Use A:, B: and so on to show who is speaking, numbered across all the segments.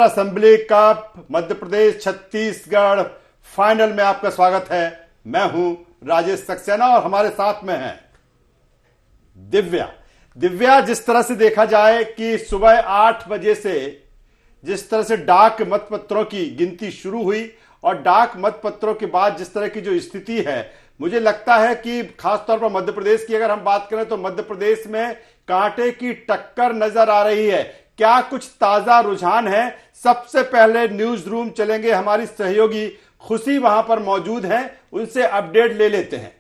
A: Assembly cup Madhya Pradesh Chhattisgarh final में आपका स्वागत है। मैं हूं राजेश सक्सेना और हमारे साथ में है दिव्या। जिस तरह से देखा जाए कि सुबह 8 बजे से जिस तरह से डाक मतपत्रों की गिनती शुरू हुई और डाक मतपत्रों के बाद जिस तरह की जो स्थिति है, मुझे लगता है कि खासतौर पर मध्य प्रदेश की अगर हम बात करें तो मध्य प्रदेश में कांटे की टक्कर नजर आ रही है। क्या कुछ ताजा रुझान है? सबसे पहले न्यूज रूम चलेंगे, हमारी सहयोगी खुशी वहां पर मौजूद हैं, उनसे अपडेट ले लेते हैं।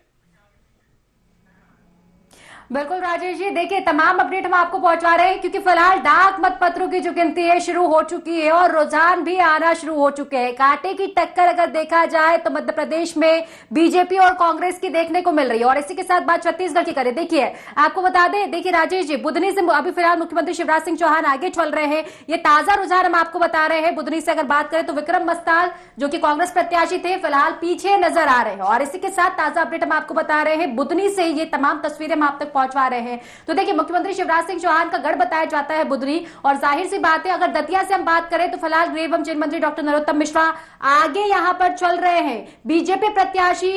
B: बिल्कुल राजेश जी, देखिए तमाम अपडेट हम आपको पहुंचा रहे हैं क्योंकि फिलहाल डाक मतपत्रों की जो गिनती है शुरू हो चुकी है और रुझान भी आना शुरू हो चुके हैं। कांटे की टक्कर अगर देखा जाए तो मध्य प्रदेश में बीजेपी और कांग्रेस की देखने को मिल रही है। और इसी के साथ बात छत्तीसगढ़ की करें, देखिए आपको बता दें, देखिए राजेश जी, बुधनी से अभी फिलहाल मुख्यमंत्री शिवराज सिंह चौहान आगे चल रहे हैं। ये ताजा रुझान हम आपको बता रहे हैं। बुधनी से अगर बात करें तो विक्रम बस्ताल जो कि कांग्रेस प्रत्याशी थे, फिलहाल पीछे नजर आ रहे हैं। और इसी के साथ ताजा अपडेट हम आपको बता रहे हैं, बुधनी से ये तमाम तस्वीरें हम आप तक पहुंचा रहे हैं। तो देखिए मुख्यमंत्री शिवराज सिंह चौहान का गढ़ बताया जाता है बुधनी, और जाहिर सी बात है अगर दतिया से हम बात करें तो फिलहाल गृह एवं जेल मंत्री डॉक्टर नरोत्तम मिश्रा आगे यहां पर चल रहे हैं। बीजेपी प्रत्याशी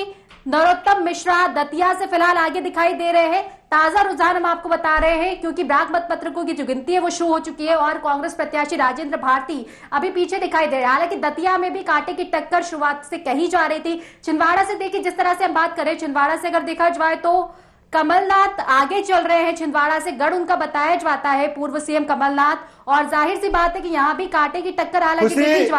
B: नरोत्तम मिश्रा दतिया से फिलहाल आगे दिखाई दे रहे हैं। ताजा रुझान हम आपको बता रहे हैं क्योंकि डाक मतपत्रों की जो गिनती है वो शुरू हो चुकी है और कांग्रेस प्रत्याशी राजेंद्र भारती अभी पीछे दिखाई दे रहे हैं। हालांकि दतिया में भी कांटे की टक्कर शुरुआत से कही जा रही थी। छिंदवाड़ा से देखिए जिस तरह से हम बात करें, छिंदवाड़ा से अगर देखा जाए तो कमलनाथ आगे चल रहे हैं। छिंदवाड़ा से गढ़ उनका बताया जाता है, पूर्व सीएम कमलनाथ। और जाहिर सी बात है कि यहाँ भी कांटे की टक्कर हालांकि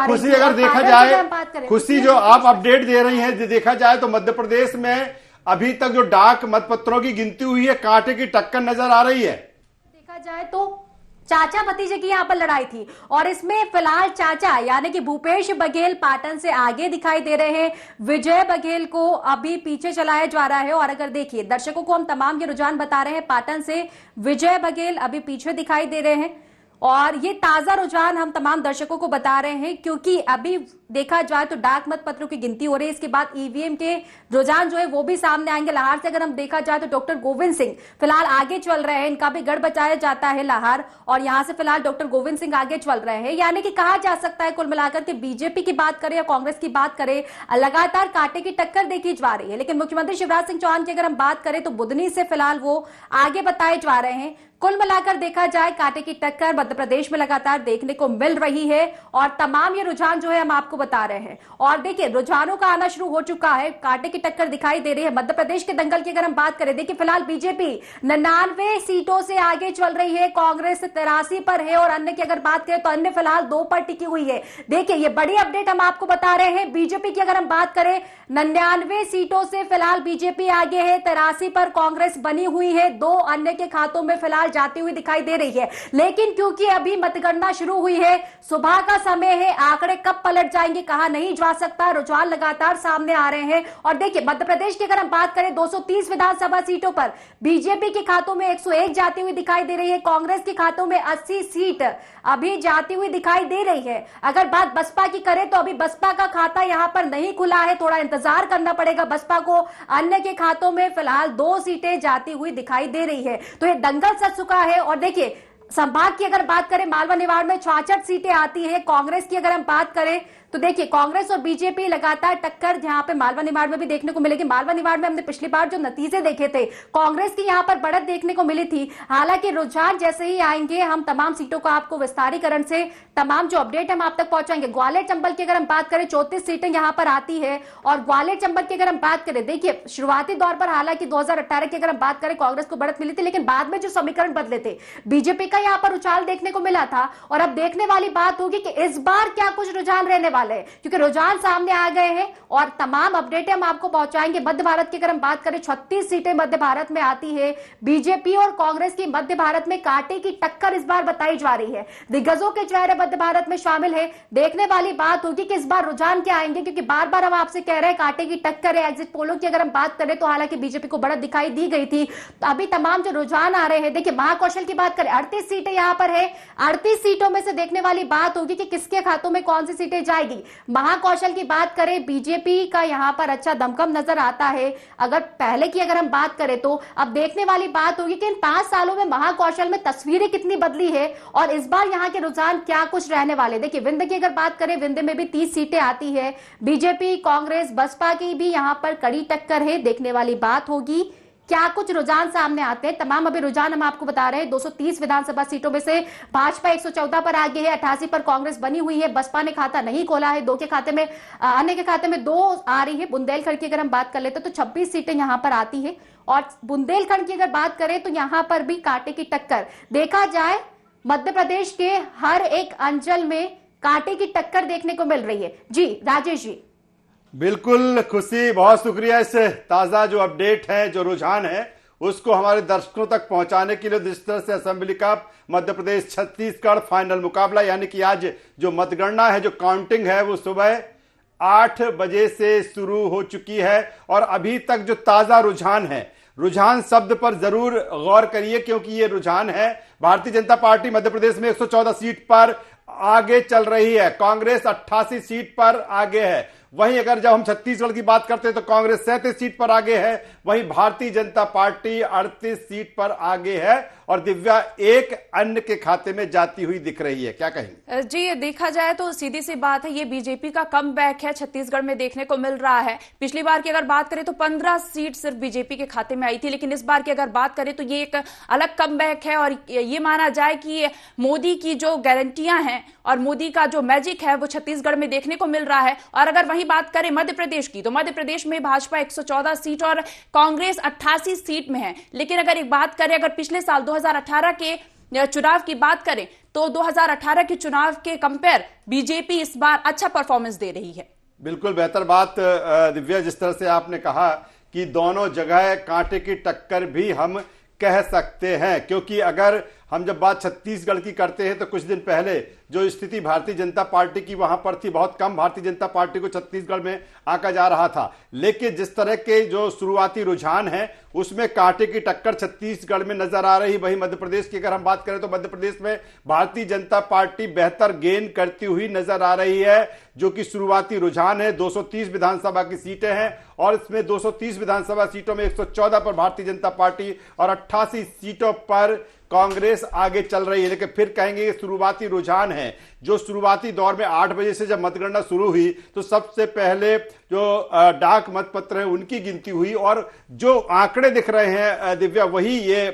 A: खुशी अगर देखा जाए, खुशी जो आप अपडेट दे रही हैं, देखा जाए तो मध्य प्रदेश में अभी तक जो डाक मतपत्रों की गिनती हुई है, कांटे की टक्कर नजर आ रही है।
B: देखा जाए तो चाचा भतीजे की यहां पर लड़ाई थी और इसमें फिलहाल चाचा यानी कि भूपेश बघेल पाटन से आगे दिखाई दे रहे हैं। विजय बघेल को अभी पीछे चलाया जा रहा है। और अगर देखिए दर्शकों को हम तमाम ये रुझान बता रहे हैं, पाटन से विजय बघेल अभी पीछे दिखाई दे रहे हैं। और ये ताजा रुझान हम तमाम दर्शकों को बता रहे हैं क्योंकि अभी देखा जाए तो डाक मतपत्रों की गिनती हो रही है। इसके बाद ईवीएम के रुझान जो है वो भी सामने आएंगे। लाहौर से अगर हम देखा जाए तो डॉक्टर गोविंद सिंह फिलहाल आगे चल रहे हैं, इनका भी गढ़ बचाया जाता है लाहौर, और यहां से फिलहाल डॉक्टर गोविंद सिंह आगे चल रहे हैं। यानी कि कहा जा सकता है कुल मिलाकर के बीजेपी की बात करें या कांग्रेस की बात करें, लगातार कांटे की टक्कर देखी जा रही है। लेकिन मुख्यमंत्री शिवराज सिंह चौहान की अगर हम बात करें तो बुधनी से फिलहाल वो आगे बताए जा रहे हैं। कुल मिलाकर देखा जाए कांटे की टक्कर मध्य प्रदेश में लगातार देखने को मिल रही है और तमाम ये रुझान जो है हम आपको बता रहे हैं। और देखिए रुझानों का आना शुरू हो चुका है, कांटे की टक्कर दिखाई दे रही है। मध्य प्रदेश के दंगल की अगर हम बात करें, देखिए फिलहाल बीजेपी 99 सीटों से आगे चल रही है, कांग्रेस 83 पर है और अन्य की अगर बात करें तो अन्य फिलहाल 2 पर टिकी हुई है। देखिए ये बड़ी अपडेट हम आपको बता रहे हैं। बीजेपी की अगर हम बात करें 99 सीटों से फिलहाल बीजेपी आगे है, 83 पर कांग्रेस बनी हुई है, 2 अन्य के खातों में फिलहाल जाती हुई दिखाई दे रही है। लेकिन क्योंकि अभी मतगणना शुरू हुई है, सुबह का समय है, आंकड़े कब पलट जाएंगे कहा नहीं जा सकता। रुझान लगातार सामने आ रहे हैं। और देखिए मध्य प्रदेश की अगर हम बात करें 230 विधानसभा सीटों पर बीजेपी के खातों में 101 जाती हुई दिखाई दे रही है, कांग्रेस के खातों में 80 सीट अभी जाती हुई दिखाई दे रही है। अगर बात बसपा की करें तो अभी बसपा का खाता यहां पर नहीं खुला है, थोड़ा इंतजार करना पड़ेगा बसपा को। अन्य के खातों में फिलहाल 2 सीटें जाती हुई दिखाई दे रही है। तो ये दंगल सच चुका है। और देखिए संभाग की अगर बात करें, मालवा निवाड़ में 66 सीटें आती है। कांग्रेस की अगर हम बात करें तो देखिए कांग्रेस और बीजेपी लगातार टक्कर जहां पे मालवा निवाड़ में भी देखने को मिलेगी। मालवा निवाड़ में हमने पिछली बार जो नतीजे देखे थे, कांग्रेस की यहां पर बढ़त देखने को मिली थी। हालांकि रुझान जैसे ही आएंगे हम तमाम सीटों को आपको विस्तारीकरण से तमाम जो अपडेट हम आप तक पहुंचाएंगे। ग्वालियर चंबल की अगर हम बात करें 34 सीटें यहां पर आती है। और ग्वालियर चंबल की अगर हम बात करें, देखिए शुरुआती दौर पर हालांकि 2018 की अगर हम बात करें कांग्रेस को बढ़त मिली थी, लेकिन बाद में जो समीकरण बदले थे बीजेपी का यहां पर उछाल देखने को मिला था। और अब देखने वाली बात होगी कि इस बार क्या कुछ रुझान रहने वाले हैं, क्योंकि रुझान सामने आ गए हैं और तमाम अपडेटें हम आपको पहुंचाएंगे। मध्य भारत की अगर हम बात करें 36 सीटें मध्य भारत में आती है। बीजेपी और कांग्रेस की मध्य भारत में कांटे की टक्कर इस बार बताई जा रही है। दिग्गजों के चेहरे मध्य भारत में शामिल है। देखने वाली बात होगी कि इस बार रुझान क्या आएंगे, क्योंकि बार बार हम आपसे कह रहे हैं कांटे की टक्कर है। एग्जिट पोलों की अगर हम बात करें तो हालांकि बीजेपी को बढ़त दिखाई दी गई थी, तो अभी तमाम जो रुझान आ रहे हैं, देखिए महाकौशल की बात करें 38 38 सीटें यहां पर है। 38 सीटों में से देखने वाली बात होगी कि किसके खातों में कौन सी सीटें जाएगी। महाकौशल की बात करें, बीजेपी का यहां पर अच्छा दमखम नजर आता है। अगर पहले की अगर हम बात करें तो अब देखने वाली बात होगी कि इन 5 सालों में महाकौशल में तस्वीरें कितनी बदली है और इस बार यहां के रुझान क्या कुछ रहने वाले। देखिए विंध्य की अगर बात करें, विंध्य में भी 30 सीटें आती है। बीजेपी, कांग्रेस, बसपा की भी यहां पर कड़ी टक्कर है। देखने वाली बात होगी क्या कुछ रुझान सामने आते हैं। तमाम अभी रुझान हम आपको बता रहे हैं। 230 विधानसभा सीटों में से भाजपा 114 पर आगे है, 88 पर कांग्रेस बनी हुई है। बसपा ने खाता नहीं खोला है, दो के खाते में, अन्य के खाते में 2 आ रही है। बुंदेलखंड की अगर हम बात कर लेते तो 26 सीटें यहां पर आती है और बुंदेलखंड की अगर बात करें तो यहां पर भी कांटे की टक्कर। देखा जाए मध्य प्रदेश के हर एक अंचल में कांटे की टक्कर देखने को मिल रही है। जी राजेश जी।
A: बिल्कुल खुशी, बहुत शुक्रिया इस ताजा जो अपडेट है, जो रुझान है उसको हमारे दर्शकों तक पहुंचाने के लिए। जिस तरह से असेंबली का मध्य प्रदेश छत्तीसगढ़ फाइनल मुकाबला, यानी कि आज जो मतगणना है, जो काउंटिंग है, वो सुबह 8 बजे से शुरू हो चुकी है और अभी तक जो ताजा रुझान है, रुझान शब्द पर जरूर गौर करिए क्योंकि ये रुझान है। भारतीय जनता पार्टी मध्य प्रदेश में 114 सीट पर आगे चल रही है, कांग्रेस 88 सीट पर आगे है। वहीं अगर जब हम छत्तीसगढ़ की बात करते हैं तो कांग्रेस 37 सीट पर आगे है, वहीं भारतीय जनता पार्टी 38 सीट पर आगे है और दिव्या एक अन्य के खाते में जाती हुई दिख रही है। क्या कहेंगे?
C: जी देखा जाए तो सीधी सी बात है, ये बीजेपी का कमबैक है, छत्तीसगढ़ में देखने को मिल रहा है। पिछली बार की अगर बात करें तो 15 सीट सिर्फ बीजेपी के खाते में आई थी, लेकिन इस बार की अगर बात करें तो ये एक अलग कमबैक है और ये माना जाए कि मोदी की जो गारंटियां हैं और मोदी का जो मैजिक है वो छत्तीसगढ़ में देखने को मिल रहा है। और अगर वहीं बात करें मध्य प्रदेश की तो मध्य प्रदेश में भाजपा 114 सीट और कांग्रेस 88 सीट में है। लेकिन अगर एक बात करें, अगर पिछले साल 2018 के चुनाव की बात करें तो 2018 के चुनाव के कंपेयर बीजेपी इस बार अच्छा परफॉर्मेंस दे रही है।
A: बिल्कुल बेहतर बात दिव्या, जिस तरह से आपने कहा कि दोनों जगह कांटे की टक्कर भी हम कह सकते हैं, क्योंकि अगर हम जब बात छत्तीसगढ़ की करते हैं तो कुछ दिन पहले जो स्थिति भारतीय जनता पार्टी की वहां पर थी, बहुत कम भारतीय जनता पार्टी को छत्तीसगढ़ में आका जा रहा था। लेकिन जिस तरह के जो शुरुआती रुझान है उसमें कांटे की टक्कर छत्तीसगढ़ में नजर आ रही। वहीं मध्य प्रदेश की अगर हम बात करें तो मध्य प्रदेश में भारतीय जनता पार्टी बेहतर गेन करती हुई नजर आ रही है, जो कि शुरुआती रुझान है। 230 विधानसभा की सीटें हैं और इसमें 230 विधानसभा सीटों में 114 पर भारतीय जनता पार्टी और 88 सीटों पर कांग्रेस आगे चल रही है। लेकिन फिर कहेंगे शुरुआती रुझान है। जो शुरुआती दौर में 8 बजे से जब मतगणना शुरू हुई तो सबसे पहले जो डाक मतपत्र हैं उनकी गिनती हुई और जो आंकड़े दिख रहे हैं दिव्या, वही ये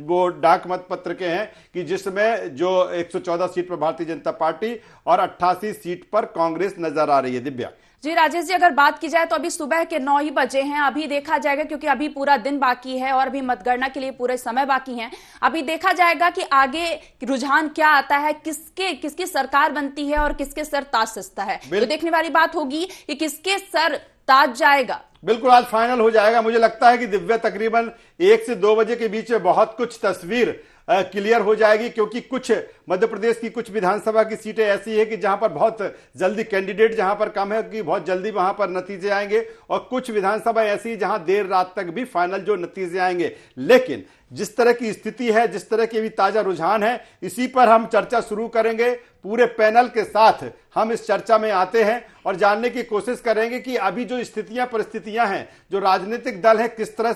A: वो डाक मतपत्र के हैं कि जिसमें जो 114 सीट पर भारतीय जनता पार्टी और 88 सीट पर कांग्रेस नजर आ रही है। दिव्या
C: जी राजेश जी, अगर बात की जाए तो अभी सुबह के 9 ही बजे हैं। अभी देखा जाएगा, क्योंकि अभी पूरा दिन बाकी है और अभी मतगणना के लिए पूरे समय बाकी है। अभी देखा जाएगा कि आगे रुझान क्या आता है, किसकी सरकार बनती है और किसके सर ताज सजता है। तो देखने वाली बात होगी कि किसके सर ताज जाएगा।
A: बिल्कुल आज फाइनल हो जाएगा। मुझे लगता है कि दिव्या तकरीबन 1 से 2 बजे के बीच में बहुत कुछ तस्वीर क्लियर हो जाएगी, क्योंकि कुछ मध्य प्रदेश की कुछ विधानसभा की सीटें ऐसी है कि जहां पर बहुत जल्दी कैंडिडेट जहां पर कम है कि बहुत जल्दी वहां पर नतीजे आएंगे और कुछ विधानसभा ऐसी है जहां देर रात तक भी फाइनल जो नतीजे आएंगे। लेकिन जिस तरह की स्थिति है, जिस तरह के भी ताजा रुझान है, इसी पर हम चर्चा शुरू करेंगे। पूरे पैनल के साथ हम इस चर्चा में आते हैं और जानने की कोशिश करेंगे कि अभी जो स्थितियां परिस्थितियां हैं, जो राजनीतिक दल है किस तरह।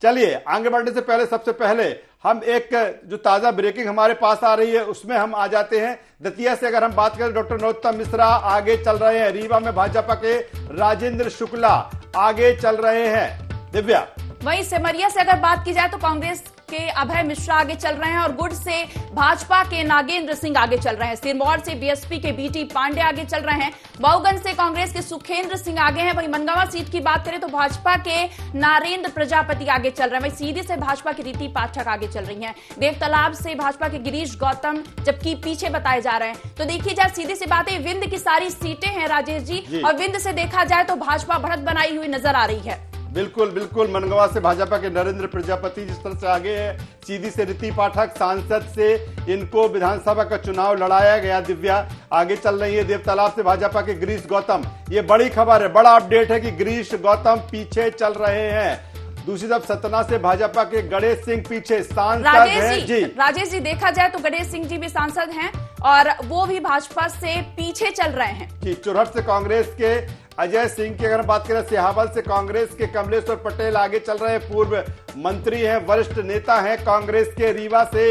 A: चलिए आगे बढ़ने से पहले सबसे पहले हम एक जो ताजा ब्रेकिंग हमारे पास आ रही है उसमें हम आ जाते हैं। दतिया से अगर हम बात करें, डॉक्टर नरोत्तम मिश्रा आगे चल रहे हैं। रीवा में भाजपा के राजेंद्र शुक्ला आगे चल रहे हैं। दिव्या
C: वहीं सिमरिया से अगर बात की जाए तो कांग्रेस के अभय मिश्रा आगे चल रहे हैं और गुड से भाजपा के नागेंद्र सिंह आगे चल रहे हैं। सिरमौर से बीएसपी के बीटी पांडे आगे चल रहे हैं। बहुगंज से कांग्रेस के सुखेंद्र सिंह आगे हैं। वहीं मनगांवा सीट की बात करें तो भाजपा के नारेंद्र प्रजापति आगे चल रहे हैं। वहीं सीधी से भाजपा की रीति पाठक आगे चल रही हैं। देवतालाब से भाजपा के गिरीश गौतम जबकि पीछे बताए जा रहे हैं। तो देखिए जाए सीधी सी बात है, विंध्य की सारी सीटें हैं राजेश जी और विंध्य से देखा जाए तो भाजपा बढ़त बनाई हुई नजर आ रही है।
A: बिल्कुल बिल्कुल, मनगवा से भाजपा के नरेंद्र प्रजापति जिस तरह से आगे है, सीधी से रीति पाठक सांसद से इनको विधानसभा का चुनाव लड़ाया गया। दिव्या आगे चल रही है। देवतालाब से भाजपा के गिरीश गौतम, ये बड़ी खबर है, बड़ा अपडेट है कि गिरीश गौतम पीछे चल रहे हैं। दूसरी तरफ सतना से भाजपा के गणेश सिंह पीछे सांसद हैं। जी
C: राजेश जी, देखा जाए तो गणेश सिंह जी भी सांसद हैं और वो भी भाजपा से पीछे चल रहे हैं।
A: जी, चुरहट से कांग्रेस के अजय सिंह की अगर बात करें, सिहावल से कांग्रेस के कमलेश्वर पटेल आगे चल रहे हैं, पूर्व मंत्री हैं, वरिष्ठ नेता हैं कांग्रेस के। रीवा से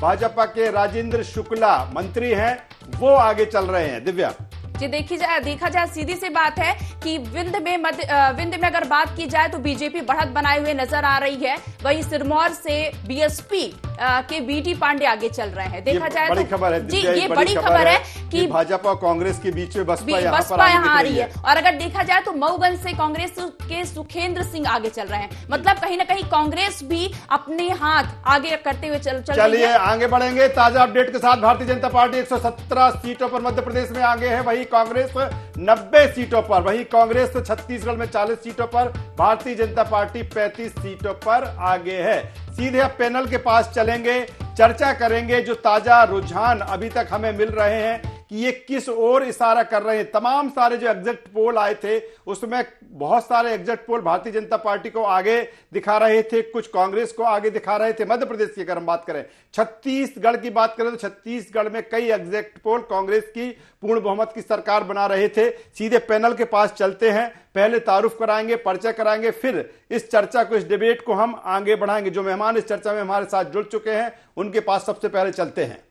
A: भाजपा के राजेंद्र शुक्ला मंत्री हैं, वो आगे चल रहे हैं। दिव्या
C: जी, देखा जाए सीधी सी बात है कि विंध्य में अगर बात की जाए तो बीजेपी बढ़त बनाए हुए नजर आ रही है। वहीं सिरमौर से बीएसपी के बीटी पांडे आगे चल रहे हैं। देखा जाए
A: बड़ी
C: तो
A: खबर है
C: जी, ये बड़ी खबर है कि
A: भाजपा और कांग्रेस के बीच में बसपा
C: यहाँ आ रही है। और अगर देखा जाए तो मऊगंज से कांग्रेस के सुखेंद्र सिंह आगे चल रहे हैं। मतलब कहीं ना कहीं कांग्रेस भी अपने हाथ आगे करते हुए चल रही है।
A: आगे बढ़ेंगे ताजा अपडेट के साथ। भारतीय जनता पार्टी 117 सीटों पर मध्य प्रदेश में आगे है, वहीं कांग्रेस 90 सीटों पर। वहीं कांग्रेस तो छत्तीसगढ़ में 40 सीटों पर, भारतीय जनता पार्टी 35 सीटों पर आगे है। सीधे अब पैनल के पास चलेंगे, चर्चा करेंगे जो ताजा रुझान अभी तक हमें मिल रहे हैं कि ये किस ओर इशारा कर रहे हैं। तमाम सारे जो एग्जिट पोल आए थे उसमें बहुत सारे exit poll Bharatiya Janata party को आगे दिखा रहे थे, कुछ कांग्रेस को आगे दिखा रहे थे। मध्य प्रदेश की अगर हम बात करें, छत्तीसगढ़ की बात करें तो छत्तीसगढ़ में कई एग्जिट पोल कांग्रेस की पूर्ण बहुमत की सरकार बना रहे थे। सीधे पैनल के पास चलते हैं, पहले तारुफ कराएंगे, परिचय कराएंगे, फिर इस चर्चा को, इस डिबेट को हम आगे बढ़ाएंगे। जो मेहमान इस चर्चा में हमारे साथ जुड़ चुके हैं उनके पास सबसे पहले चलते हैं।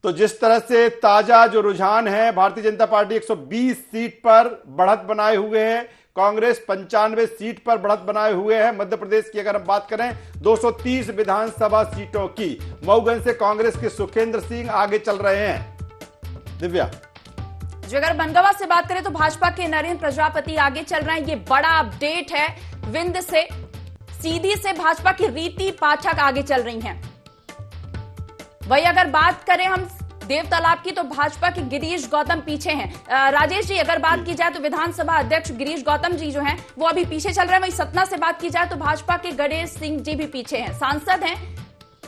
A: तो जिस तरह से ताजा जो रुझान है, भारतीय जनता पार्टी 120 सीट पर बढ़त बनाए हुए है, कांग्रेस 95 सीट पर बढ़त बनाए हुए हैं। मध्य प्रदेश की अगर हम बात करें 230 विधानसभा सीटों की, मऊगंज से कांग्रेस के सुखेंद्र सिंह आगे चल रहे हैं। दिव्या
C: जो अगर बनगावा से बात करें तो भाजपा के नरेंद्र प्रजापति आगे चल रहे हैं। ये बड़ा अपडेट है। विंध्य से सीधी से भाजपा की रीति पाठक आगे चल रही हैं। वही अगर बात करें हम देवतालाब की तो भाजपा के गिरीश गौतम पीछे हैं। राजेश जी, अगर बात की जाए तो विधानसभा अध्यक्ष गिरीश गौतम जी जो हैं वो अभी पीछे चल रहे हैं। वही सतना से बात की जाए तो भाजपा के गणेश सिंह जी भी पीछे हैं, सांसद हैं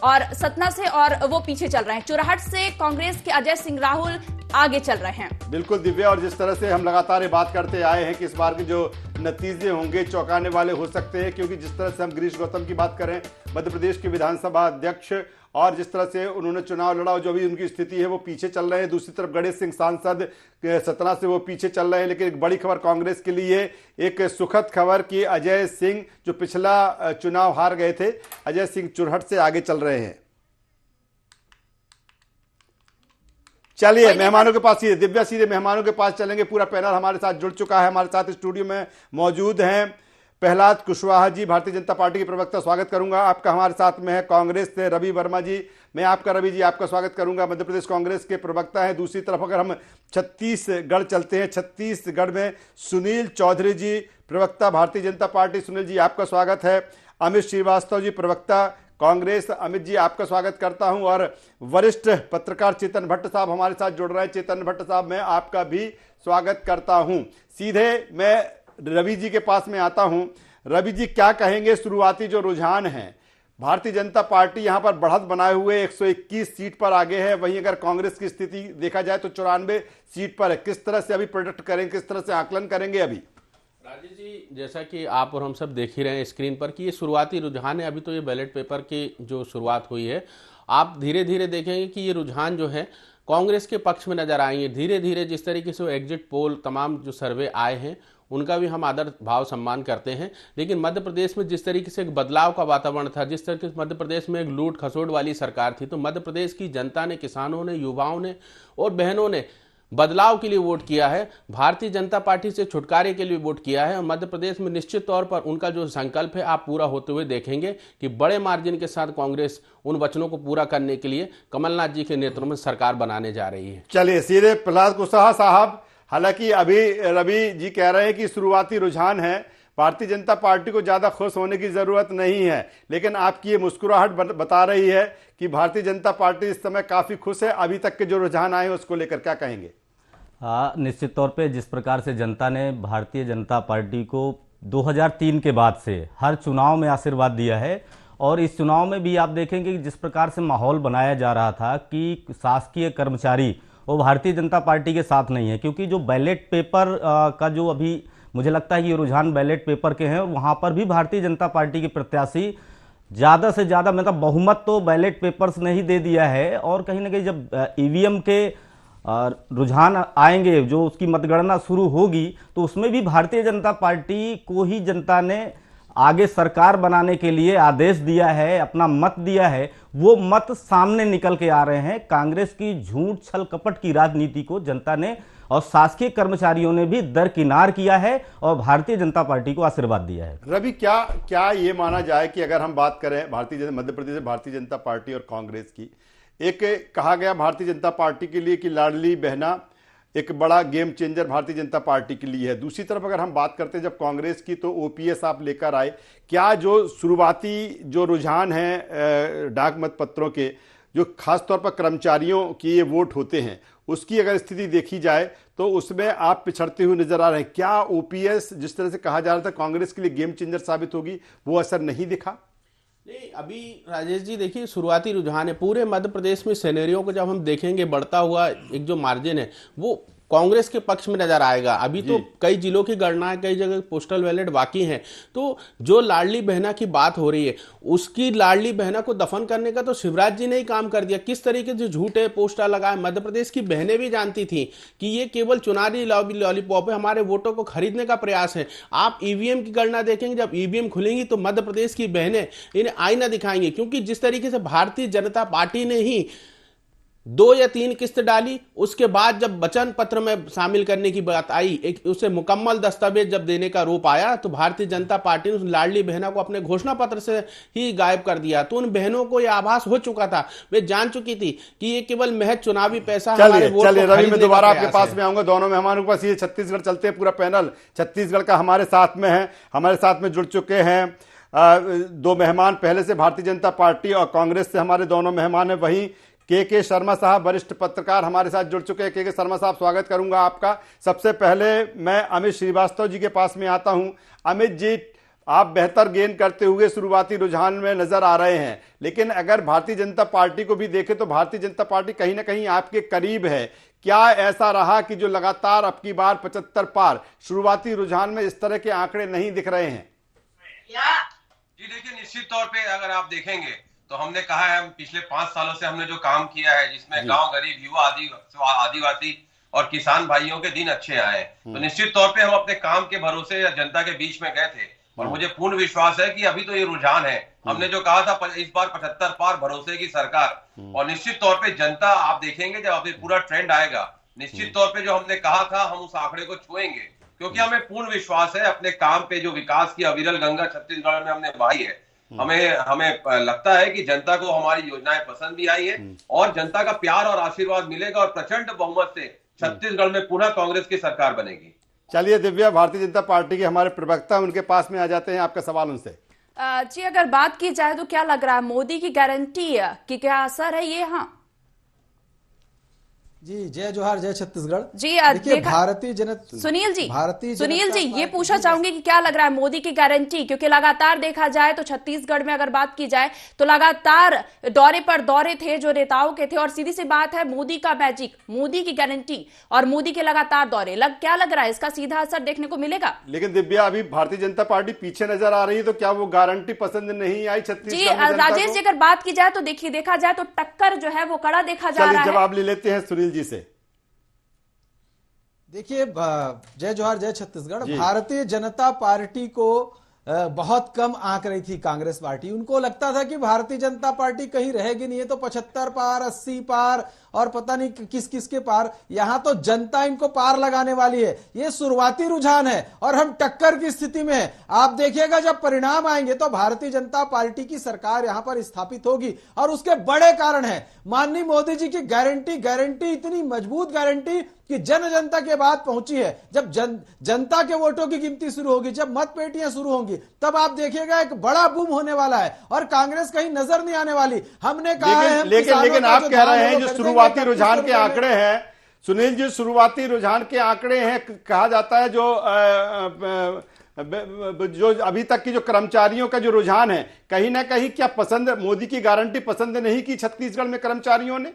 C: और सतना से, और वो पीछे चल रहे हैं। चुरहट से कांग्रेस के अजय सिंह राहुल आगे चल रहे हैं।
A: बिल्कुल दिव्या, और जिस तरह से हम लगातार ये बात करते आए हैं कि इस बार के जो नतीजे होंगे चौंकाने वाले हो सकते हैं, क्योंकि जिस तरह से हम गिरीश गौतम की बात करें, मध्य प्रदेश के विधानसभा अध्यक्ष, और जिस तरह से उन्होंने चुनाव लड़ा, जो भी उनकी स्थिति है वो पीछे चल रहे हैं। दूसरी तरफ गणेश सिंह सांसद सतना से वो पीछे चल रहे हैं। लेकिन एक बड़ी खबर कांग्रेस के लिए, एक सुखद खबर कि अजय सिंह जो पिछला चुनाव हार गए थे, अजय सिंह चुरहट से आगे चल रहे हैं। चलिए मेहमानों के पास, सीधे दिव्या सीधे मेहमानों के पास चलेंगे। पूरा पैनल हमारे साथ जुड़ चुका है। हमारे साथ स्टूडियो में मौजूद हैं प्रहलाद कुशवाहा जी, भारतीय जनता पार्टी के प्रवक्ता, स्वागत करूंगा आपका। हमारे साथ में है कांग्रेस से रवि वर्मा जी, मैं आपका रवि जी आपका स्वागत करूंगा, मध्य प्रदेश कांग्रेस के प्रवक्ता हैं। दूसरी तरफ अगर हम छत्तीसगढ़ चलते हैं, छत्तीसगढ़ में सुनील चौधरी जी, प्रवक्ता भारतीय जनता पार्टी, सुनील जी आपका स्वागत है। अमित श्रीवास्तव जी, प्रवक्ता कांग्रेस, अमित जी आपका स्वागत करता हूं। और वरिष्ठ पत्रकार चेतन भट्ट साहब हमारे साथ जुड़ रहे हैं। चेतन भट्ट साहब, मैं आपका भी स्वागत करता हूं। सीधे मैं रवि जी के पास में आता हूं। रवि जी, क्या कहेंगे, शुरुआती जो रुझान है, भारतीय जनता पार्टी यहां पर बढ़त बनाए हुए 121 सीट पर आगे है, वहीं अगर कांग्रेस की स्थिति देखा जाए तो 94 सीट पर है। किस तरह से अभी प्रोडिक्ट करेंगे, किस तरह से आकलन करेंगे अभी?
D: राजेश जी, जैसा कि आप और हम सब देख ही रहे हैं स्क्रीन पर कि ये शुरुआती रुझान है। अभी तो ये बैलेट पेपर की जो शुरुआत हुई है, आप धीरे धीरे देखेंगे कि ये रुझान जो है कांग्रेस के पक्ष में नजर आएंगे। धीरे धीरे जिस तरीके से वो एग्जिट पोल, तमाम जो सर्वे आए हैं, उनका भी हम आदर भाव सम्मान करते हैं। लेकिन मध्य प्रदेश में जिस तरीके से एक बदलाव का वातावरण था, जिस तरीके से मध्य प्रदेश में एक लूट खसोट वाली सरकार थी, तो मध्य प्रदेश की जनता ने, किसानों ने, युवाओं ने और बहनों ने बदलाव के लिए वोट किया है। भारतीय जनता पार्टी से छुटकारे के लिए वोट किया है। और मध्य प्रदेश में निश्चित तौर पर उनका जो संकल्प है आप पूरा होते हुए देखेंगे कि बड़े मार्जिन के साथ कांग्रेस उन वचनों को पूरा करने के लिए कमलनाथ जी के नेतृत्व में सरकार बनाने जा रही है।
A: चलिए सीधे प्रहलाद कुशवाहा साहब, हालांकि अभी रवि जी कह रहे हैं कि शुरुआती रुझान है, भारतीय जनता पार्टी को ज्यादा खुश होने की जरूरत नहीं है, लेकिन आपकी ये मुस्कुराहट बता रही है कि भारतीय जनता पार्टी इस समय काफी खुश है। अभी तक के जो रुझान आए उसको लेकर क्या कहेंगे?
E: निश्चित तौर पे जिस प्रकार से जनता ने भारतीय जनता पार्टी को 2003 के बाद से हर चुनाव में आशीर्वाद दिया है, और इस चुनाव में भी आप देखेंगे कि जिस प्रकार से माहौल बनाया जा रहा था कि शासकीय कर्मचारी वो भारतीय जनता पार्टी के साथ नहीं है, क्योंकि जो बैलेट पेपर का जो अभी मुझे लगता है कि ये रुझान बैलेट पेपर के हैं, और वहां पर भी भारतीय जनता पार्टी के प्रत्याशी ज़्यादा से ज़्यादा मतलब बहुमत तो बैलेट पेपर्स ने ही दे दिया है। और कहीं ना कहीं जब ईवीएम के रुझान आएंगे, जो उसकी मतगणना शुरू होगी, तो उसमें भी भारतीय जनता पार्टी को ही जनता ने आगे सरकार बनाने के लिए आदेश दिया है, अपना मत दिया है। वो मत सामने निकल के आ रहे हैं। कांग्रेस की झूठ छल कपट की राजनीति को जनता ने और शासकीय कर्मचारियों ने भी दरकिनार किया है और भारतीय जनता पार्टी को आशीर्वाद दिया है।
A: रवि, क्या ये माना जाए कि अगर हम बात करें मध्य प्रदेश में भारतीय जनता पार्टी और कांग्रेस की, एक कहा गया भारतीय जनता पार्टी के लिए कि लाडली बहना एक बड़ा game changer Bharatiya Janata party के लिए है। दूसरी तरफ अगर हम बात करते हैं जब कांग्रेस की, तो ओपीएस आप लेकर आए। क्या जो शुरुआती जो रुझान है डाक मत पत्रों के, जो खासतौर पर कर्मचारियों की ये वोट होते हैं, उसकी अगर स्थिति देखी जाए तो उसमें आप पिछड़ते हुए नजर आ रहे हैं। क्या ओपीएस जिस तरह से कहा जा रहा था कांग्रेस के लिए गेम चेंजर साबित होगी, वो असर नहीं दिखा?
D: नहीं, अभी राजेश जी देखिए, शुरुआती रुझान है पूरे मध्य प्रदेश में। सिनेरियो को जब हम देखेंगे, बढ़ता हुआ एक जो मार्जिन है वो कांग्रेस के पक्ष में नजर आएगा। अभी तो कई जिलों की गणना है, कई जगह पोस्टल बैलेट बाकी हैं। तो जो लाडली बहना की बात हो रही है, उसकी लाडली बहना को दफन करने का तो शिवराज जी ने ही काम कर दिया। किस तरीके से झूठे पोस्टर लगाए, मध्य प्रदेश की बहनें भी जानती थी कि ये केवल चुनावी लॉलीपॉप है, हमारे वोटों को खरीदने का प्रयास है। आप ईवीएम की गणना देखेंगे, जब ईवीएम खुलेंगी तो मध्य प्रदेश की बहनें इन्हें आईना दिखाएंगी, क्योंकि जिस तरीके से भारतीय जनता पार्टी ने ही 2 या 3 किस्त डाली, उसके बाद जब वचन पत्र में शामिल करने की बात आई, एक उसे मुकम्मल दस्तावेज जब देने का रूप आया, तो भारतीय जनता पार्टी ने उस लाडली बहना को अपने घोषणा पत्र से ही गायब कर दिया। तो उन बहनों को यह आभास हो चुका था, वे जान चुकी थी कि ये केवल महज चुनावी पैसा हमारे वोट को
A: चलिए रवि, मैं दोबारा आपके पास
D: है।
A: में आऊंगा। दोनों मेहमानों के पास ये छत्तीसगढ़ चलते हैं, पूरा पैनल छत्तीसगढ़ का हमारे साथ में है, हमारे साथ में जुड़ चुके हैं 2 मेहमान पहले से भारतीय जनता पार्टी और कांग्रेस से हमारे दोनों मेहमान है। वहीं के शर्मा साहब वरिष्ठ पत्रकार हमारे साथ जुड़ चुके हैं। के शर्मा साहब, स्वागत करूंगा आपका। सबसे पहले मैं अमित श्रीवास्तव जी के पास में आता हूं। अमित जी, आप बेहतर गेन करते हुए शुरुआती रुझान में नजर आ रहे हैं, लेकिन अगर भारतीय जनता पार्टी को भी देखें तो भारतीय जनता पार्टी कहीं ना कहीं आपके करीब है। क्या ऐसा रहा कि जो लगातार अब की बार 75 पार, शुरुआती रुझान में इस तरह के आंकड़े नहीं दिख रहे हैं?
F: जी देखिए, निश्चित तौर पे अगर आप देखेंगे तो हमने कहा है, हम पिछले 5 सालों से हमने जो काम किया है, जिसमें गांव, गरीब, युवा, आदिवासी और किसान भाइयों के दिन अच्छे आए, तो निश्चित तौर पे हम अपने काम के भरोसे जनता के बीच में गए थे। और मुझे पूर्ण विश्वास है कि अभी तो ये रुझान है। हमने जो कहा था इस बार 75 पार भरोसे की सरकार, और निश्चित तौर पे जनता, आप देखेंगे जब अभी पूरा ट्रेंड आएगा, निश्चित तौर पे जो हमने कहा था हम उस आंकड़े को छुएंगे, क्योंकि हमें पूर्ण विश्वास है अपने काम पे। जो विकास की अविरल गंगा छत्तीसगढ़ में हमने बहाई है, हमें लगता है कि जनता को हमारी योजनाएं पसंद भी आई है और जनता का प्यार और आशीर्वाद मिलेगा और प्रचंड बहुमत से छत्तीसगढ़ में पुनः कांग्रेस की सरकार बनेगी।
A: चलिए दिव्या, भारतीय जनता पार्टी के हमारे प्रवक्ता, उनके पास में आ जाते हैं, आपका सवाल उनसे।
C: जी, अगर बात की जाए तो क्या लग रहा है, मोदी की गारंटी की क्या असर है ये? हाँ
G: जी, जय जोहार, जय छत्तीसगढ़
C: जी।
G: देखिए, भारतीय जनता
C: सुनील जी ये पूछना चाहूंगी कि क्या लग रहा है मोदी की गारंटी, क्योंकि लगातार देखा जाए तो छत्तीसगढ़ में अगर बात की जाए तो लगातार दौरे पर दौरे थे जो नेताओं के थे, और सीधी सी बात है, मोदी का मैजिक, मोदी की गारंटी और मोदी के लगातार दौरे, क्या लग रहा है इसका सीधा असर देखने को मिलेगा?
A: लेकिन दिव्या, अभी भारतीय जनता पार्टी पीछे नजर आ रही है, तो क्या वो गारंटी पसंद नहीं आई छत्तीसगढ़
C: जी? राजेश जी, अगर बात की जाए तो देखा जाए तो टक्कर जो है वो कड़ा देखा जा रहा है।
A: जवाब ले लेते हैं सुनील जी से।
G: देखिए, जय जोहार, जय छत्तीसगढ़। भारतीय जनता पार्टी को बहुत कम आंक रही थी कांग्रेस पार्टी। उनको लगता था कि भारतीय जनता पार्टी कहीं रहेगी नहीं है, तो 75 पार, 80 पार और पता नहीं किस किस के पार। यहां तो जनता इनको पार लगाने वाली है। ये शुरुआती रुझान है और हम टक्कर की स्थिति में है। आप देखिएगा जब परिणाम आएंगे तो भारतीय जनता पार्टी की सरकार यहां पर स्थापित होगी, और उसके बड़े कारण है माननीय मोदी जी की गारंटी, इतनी मजबूत गारंटी कि जनता के बाद पहुंची है। जब जनता के वोटों की गिनती शुरू होगी, जब मत पेटियां शुरू होंगी, तब आप देखिएगा एक बड़ा बूम होने वाला है और कांग्रेस कहीं नजर नहीं आने वाली। हमने कहा है,
A: लेकिन आप कह रहे हैं जो शुरुआती रुझान के आंकड़े हैं, सुनील जी, शुरुआती रुझान के आंकड़े हैं, कहा जाता है जो अभी तक की जो कर्मचारियों का जो रुझान है, कहीं ना कहीं क्या पसंद, मोदी की गारंटी पसंद नहीं की छत्तीसगढ़ में कर्मचारियों ने?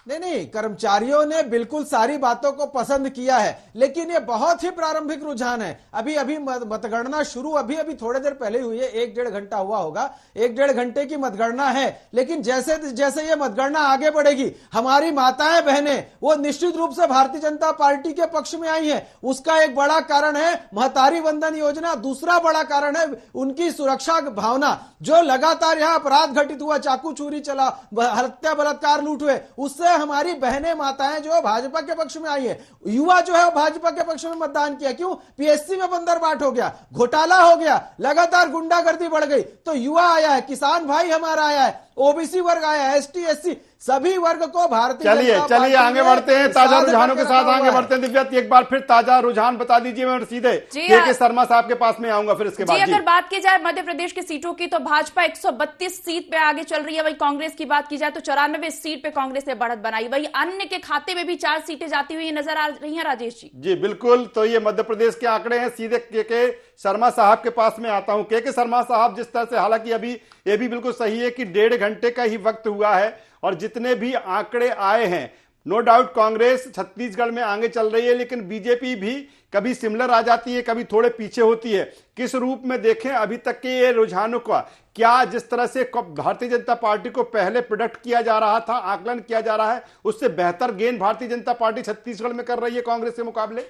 G: नहीं, कर्मचारियों ने बिल्कुल सारी बातों को पसंद किया है, लेकिन ये बहुत ही प्रारंभिक रुझान है। अभी अभी मतगणना शुरू अभी थोड़ी देर पहले हुई है, 1-1.5 घंटा हुआ होगा, 1-1.5 घंटे की मतगणना है। लेकिन जैसे जैसे ये मतगणना आगे बढ़ेगी, हमारी माताएं बहनें वो निश्चित रूप से भारतीय जनता पार्टी के पक्ष में आई है। उसका एक बड़ा कारण है महतारी वंदन योजना, दूसरा बड़ा कारण है उनकी सुरक्षा भावना। जो लगातार यहां अपराध घटित हुआ, चाकू चोरी चला, हत्या बलात्कार लूट हुए, उससे हमारी बहनें माताएं जो भाजपा के पक्ष में आई है। युवा जो है भाजपा के पक्ष में मतदान किया। क्यों? पीएससी में बंदरबाट हो गया, घोटाला हो गया, लगातार गुंडागर्दी बढ़ गई, तो युवा आया है, किसान भाई हमारा आया है, ओबीसी वर्ग आया है, एसटी एससी सभी वर्ग को भारतीय
A: चलिए आगे बढ़ते हैं, ताजा रुझानों के साथ आगे बढ़ते हैं। दिव्या, एक बार फिर ताजा रुझान बता दीजिए, मैं सीधे के शर्मा साहब के पास में आऊंगा फिर इसके बाद।
C: अगर बात की जाए मध्य प्रदेश की सीटों की तो भाजपा 132 सीट पे आगे चल रही है। वही कांग्रेस की बात की जाए तो 94 सीट पे कांग्रेस ने बढ़त बनाई। वही अन्य के खाते में भी 4 सीटें जाती हुई नजर आ रही है। राजेश जी
A: बिल्कुल, तो ये मध्य प्रदेश के आंकड़े हैं। सीधे के शर्मा साहब के पास में आता हूं। के शर्मा साहब, जिस तरह से, हालांकि अभी ये भी बिल्कुल सही है कि 1.5 घंटे का ही वक्त हुआ है और जितने भी आंकड़े आए हैं, नो डाउट कांग्रेस छत्तीसगढ़ में आगे चल रही है, लेकिन बीजेपी भी कभी सिमिलर आ जाती है, कभी थोड़े पीछे होती है। किस रूप में देखें अभी तक के ये रुझानों का? क्या जिस तरह से भारतीय जनता पार्टी को पहले प्रोडक्ट किया जा रहा था, आकलन किया जा रहा है, उससे बेहतर गेन भारतीय जनता पार्टी छत्तीसगढ़ में कर रही है कांग्रेस के मुकाबले?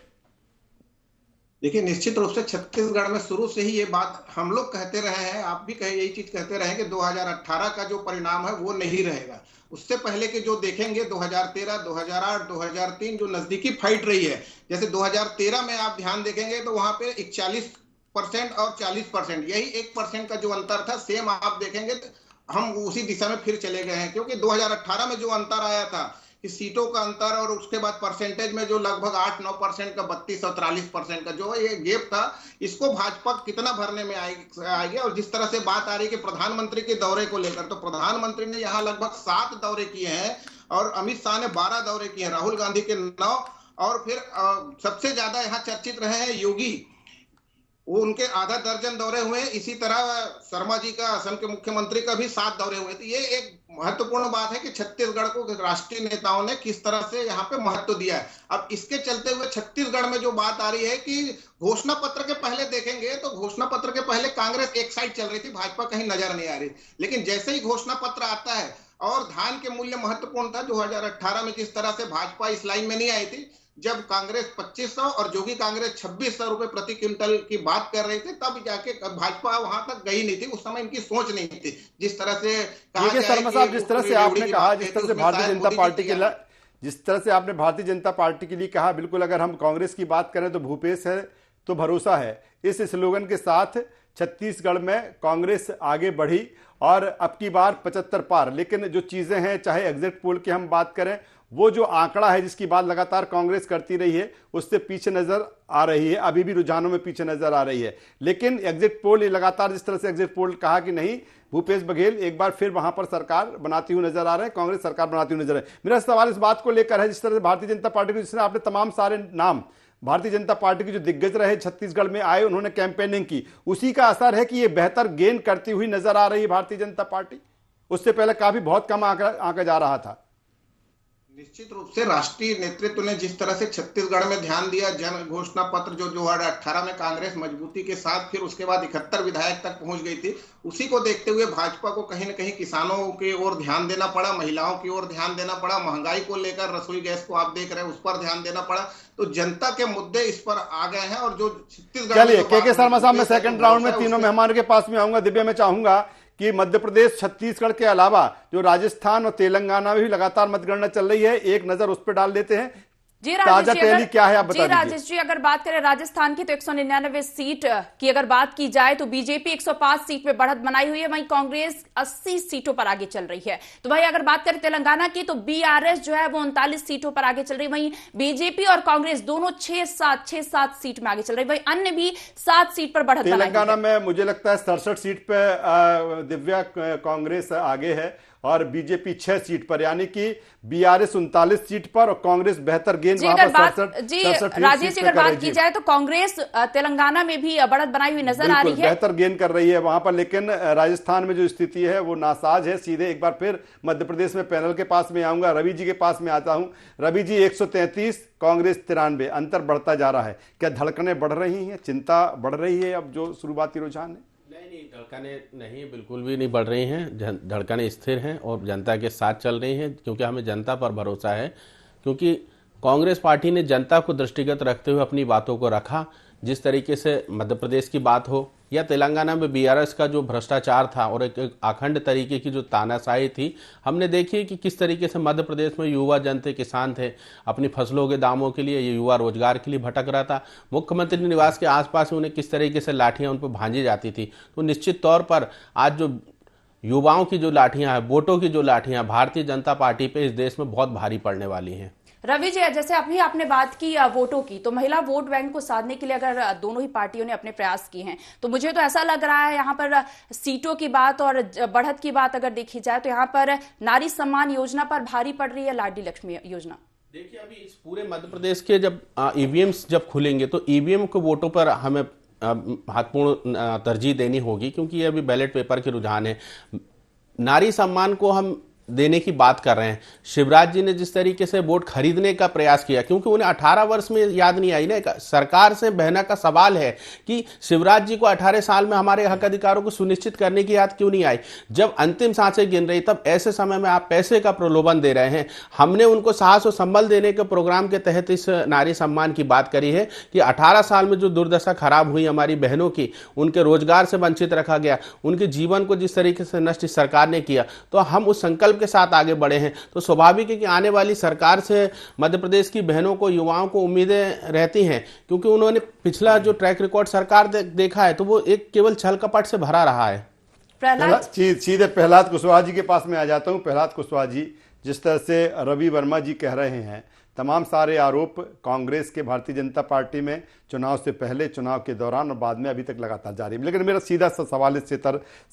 H: देखिए, निश्चित रूप से छत्तीसगढ़ में शुरू से ही ये बात हम लोग कहते रहे हैं, आप भी यही चीज कहते रहे कि 2018 का जो परिणाम है वो नहीं रहेगा। उससे पहले के जो देखेंगे 2013, 2008, 2003 जो नजदीकी फाइट रही है, जैसे 2013 में आप ध्यान देखेंगे तो वहां पे 41% और 40%, यही 1% का जो अंतर था, सेम आप देखेंगे हम उसी दिशा में फिर चले गए हैं। क्योंकि 2018 में जो अंतर आया था कि सीटों का अंतर और उसके बाद परसेंटेज में जो लगभग 8-9% का 32 और 43% का जो ये गैप था, इसको भाजपा कितना भरने में आएगी। और जिस तरह से बात आ रही है कि प्रधानमंत्री के दौरे को लेकर, तो प्रधानमंत्री ने यहाँ लगभग 7 दौरे किए हैं और अमित शाह ने 12 दौरे किए हैं, राहुल गांधी के 9, और फिर सबसे ज्यादा यहाँ चर्चित रहे हैं योगी, वो उनके आधा दर्जन दौरे हुए। इसी तरह शर्मा जी का, असम के मुख्यमंत्री का भी 7 दौरे हुए। तो ये एक महत्वपूर्ण बात है कि छत्तीसगढ़ को राष्ट्रीय नेताओं ने किस तरह से यहाँ पे महत्व दिया है। अब इसके चलते हुए छत्तीसगढ़ में जो बात आ रही है कि घोषणा पत्र के पहले देखेंगे तो घोषणा पत्र के पहले कांग्रेस एक साइड चल रही थी, भाजपा कहीं नजर नहीं आ रही। लेकिन जैसे ही घोषणा पत्र आता है, और धान के मूल्य महत्वपूर्ण था, 2018 में जिस तरह से भाजपा इस लाइन में नहीं आई थी, जब कांग्रेस 2500 और जोगी कांग्रेस 2600 रुपए प्रति क्विंटल की बात कर रही थी, तब जाके भाजपा वहां तक गई नहीं थी। उस समय इनकी सोच नहीं थी। जिस तरह से
A: शर्मा साहब, जिस तरह से आपने कहा, जिस तरह से भारतीय जनता पार्टी के लिए, जिस तरह से आपने भारतीय जनता पार्टी के लिए कहा, बिल्कुल अगर हम कांग्रेस की बात करें तो भूपेश है तो भरोसा है, इस स्लोगन के साथ छत्तीसगढ़ में कांग्रेस आगे बढ़ी और अब की बार 75 पार। लेकिन जो चीजें हैं, चाहे एग्जिट पोल की हम बात करें, वो जो आंकड़ा है जिसकी बात लगातार कांग्रेस करती रही है, उससे पीछे नजर आ रही है, अभी भी रुझानों में पीछे नजर आ रही है। लेकिन एग्जिट पोल ये लगातार, जिस तरह से एग्जिट पोल कहा कि नहीं, भूपेश बघेल एक बार फिर वहां पर सरकार बनाती हुई नजर आ रहे हैं, कांग्रेस सरकार बनाती हुई नजर है। मेरा सवाल इस बात को लेकर है, जिस तरह से भारतीय जनता पार्टी को, जिसने आपने तमाम सारे नाम भारतीय जनता पार्टी के जो दिग्गज रहे छत्तीसगढ़ में आए, उन्होंने कैंपेनिंग की, उसी का असर है कि ये बेहतर गेन करती हुई नजर आ रही है भारतीय जनता पार्टी? उससे पहले काफी बहुत कम आंका जा रहा था।
H: निश्चित रूप से राष्ट्रीय नेतृत्व ने जिस तरह से छत्तीसगढ़ में ध्यान दिया, जन घोषणा पत्र जो 2018 में कांग्रेस मजबूती के साथ फिर उसके बाद 71 विधायक तक पहुंच गई थी, उसी को देखते हुए भाजपा को कहीं न कहीं किसानों की ओर ध्यान देना पड़ा, महिलाओं की ओर ध्यान देना पड़ा, महंगाई को लेकर रसोई गैस को आप देख रहे हैं उस पर ध्यान देना पड़ा। तो जनता के मुद्दे इस पर आ गए हैं। और जो छत्तीसगढ़,
A: चलिए के शर्मा साहब, मैं सेकंड राउंड में तीनों मेहमानों के पास में आऊंगा। दिव्या, मैं चाहूंगा कि मध्य प्रदेश, छत्तीसगढ़ के अलावा जो राजस्थान और तेलंगाना में भी लगातार मतगणना चल रही है, एक नजर उस पर डाल देते हैं।
C: जी
A: ताजा टैली क्या है आप बता दीजिए।
C: राजेश जी, अगर बात करें राजस्थान की तो 199 सीट की अगर बात की जाए तो बीजेपी 105 सीट में बढ़त बनाई हुई है, वहीं कांग्रेस 80 सीटों पर आगे चल रही है। तो भाई अगर बात करें तेलंगाना की तो बीआरएस जो है वो 39 सीटों पर आगे चल रही है, वहीं बीजेपी और कांग्रेस दोनों 6-7 सीट में आगे चल रही है, वहीं अन्य भी 7 सीट पर बढ़त बनाई।
A: तेलंगाना में मुझे लगता है 67 सीट पे दिव्या कांग्रेस आगे है और बीजेपी 6 सीट पर, यानी कि बीआरएस 39 सीट पर और कांग्रेस बेहतर गेन गेंद
C: जी,
A: वहां
C: अगर
A: पर
C: बात
A: 67
C: राजेश जी अगर बात
A: जी।
C: की जाए तो कांग्रेस तेलंगाना में भी बढ़त बनाई हुई नजर आ रही है,
A: बेहतर गेंद कर रही है वहां पर, लेकिन राजस्थान में जो स्थिति है वो नासाज है। सीधे एक बार फिर मध्य प्रदेश में पैनल के पास में आऊंगा, रवि जी के पास में आता हूं। रवि जी, 133 कांग्रेस 93, अंतर बढ़ता जा रहा है। क्या धड़कनें बढ़ रही हैं, चिंता बढ़ रही है अब जो शुरुआती रुझान है?
D: नहीं, धड़कनें नहीं, बिल्कुल भी नहीं बढ़ रही हैं। धड़कनें स्थिर हैं और जनता के साथ चल रही हैं, क्योंकि हमें जनता पर भरोसा है। क्योंकि कांग्रेस पार्टी ने जनता को दृष्टिगत रखते हुए अपनी बातों को रखा। जिस तरीके से मध्य प्रदेश की बात हो या तेलंगाना में बीआरएस का जो भ्रष्टाचार था और एक अखंड तरीके की जो तानाशाही थी, हमने देखी कि किस तरीके से मध्य प्रदेश में युवा जन थे, किसान थे, अपनी फसलों के दामों के लिए, ये युवा रोजगार के लिए भटक रहा था। मुख्यमंत्री निवास के आसपास उन्हें किस तरीके से लाठियां उन पर भांजी जाती थी। तो निश्चित तौर पर आज जो युवाओं की जो लाठियां हैं, वोटों की जो लाठियां भारतीय जनता पार्टी पे इस देश में बहुत भारी पड़ने वाली हैं।
C: रवि जी, जैसे अभी आपने बात की वोटों की, तो महिला वोट बैंक को साधने के लिए अगर दोनों ही पार्टियों ने अपने प्रयास किए हैं, तो मुझे तो ऐसा लग रहा है यहाँ पर सीटों की बात और बढ़त की बात अगर देखी जाए तो यहाँ पर नारी सम्मान योजना पर भारी पड़ रही है लाडली लक्ष्मी योजना।
D: देखिए, अभी इस पूरे मध्य प्रदेश के जब ईवीएम्स जब खुलेंगे तो ईवीएम के वोटों पर हमें महत्वपूर्ण तरजीह देनी होगी, क्योंकि ये अभी बैलेट पेपर के रुझान है। नारी सम्मान को हम देने की बात कर रहे हैं। शिवराज जी ने जिस तरीके से वोट खरीदने का प्रयास किया, क्योंकि उन्हें 18 वर्ष में याद नहीं आई ना, सरकार से बहना का सवाल है कि शिवराज जी को 18 साल में हमारे हक अधिकारों को सुनिश्चित करने की याद क्यों नहीं आई। जब अंतिम सांसें गिन रही, तब ऐसे समय में आप पैसे का प्रलोभन दे रहे हैं। हमने उनको साहस और संबल देने के प्रोग्राम के तहत इस नारी सम्मान की बात करी है कि 18 साल में जो दुर्दशा खराब हुई हमारी बहनों की, उनके रोजगार से वंचित रखा गया, उनके जीवन को जिस तरीके से नष्ट सरकार ने किया, तो हम उस संकल्प के साथ आगे बढ़े हैं। तो स्वाभाविक है कि आने वाली सरकार से मध्य प्रदेश की बहनों को, युवाओं को उम्मीदें रहती हैं, क्योंकि उन्होंने पिछला जो ट्रैक रिकॉर्ड सरकार देखा है तो वो एक केवल छल कपट से भरा रहा है।
A: सीधे प्रहलाद कुशवाहा जी के पास में आ जाता हूं। प्रहलाद कुशवाहा जी, जिस तरह से रवि वर्मा जी कह रहे हैं, तमाम सारे आरोप कांग्रेस के भारतीय जनता पार्टी में चुनाव से पहले, चुनाव के दौरान और बाद में अभी तक लगातार जारी है। लेकिन मेरा सीधा सा सवाल, इससे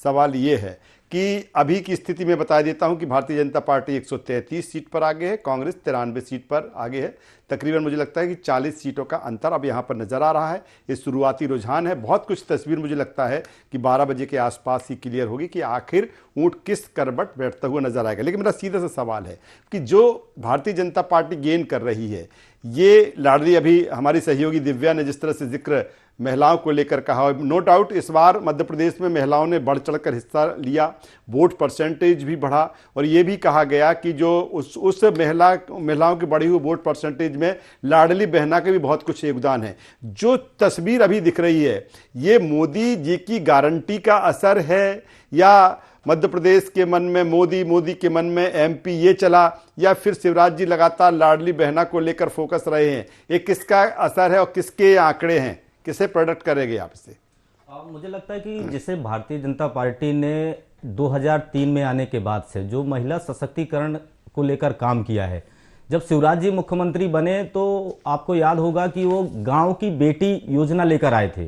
A: सवाल ये है कि अभी की स्थिति में बता देता हूं कि भारतीय जनता पार्टी 133 सीट पर आगे है, कांग्रेस 93 सीट पर आगे है। तकरीबन मुझे लगता है कि 40 सीटों का अंतर अब यहां पर नजर आ रहा है। ये शुरुआती रुझान है। बहुत कुछ तस्वीर मुझे लगता है कि 12 बजे के आसपास ही क्लियर होगी कि आखिर ऊंट किस करवट बैठता हुआ नजर आएगा। लेकिन मेरा सीधा सा सवाल है कि जो भारतीय जनता पार्टी गेन कर रही है, ये लाडली, अभी हमारी सहयोगी दिव्या ने जिस तरह से जिक्र महिलाओं को लेकर कहा, नो डाउट इस बार मध्य प्रदेश में महिलाओं ने बढ़ चढ़कर हिस्सा लिया, वोट परसेंटेज भी बढ़ा, और ये भी कहा गया कि जो उस महिलाओं की बढ़ी हुई वोट परसेंटेज में लाडली बहना का भी बहुत कुछ योगदान है। जो तस्वीर अभी दिख रही है, ये मोदी जी की गारंटी का असर है, या मध्य प्रदेश के मन में मोदी के मन में एमपी ये चला, या फिर शिवराज जी लगातार लाडली बहना को लेकर फोकस रहे हैं? ये किसका असर है और किसके आंकड़े हैं, किसे प्रोडक्ट करेंगे आप इसे?
E: मुझे लगता है कि जैसे भारतीय जनता पार्टी ने 2003 में आने के बाद से जो महिला सशक्तिकरण को लेकर काम किया है, जब शिवराज जी मुख्यमंत्री बने तो आपको याद होगा कि वो गांव की बेटी योजना लेकर आए थे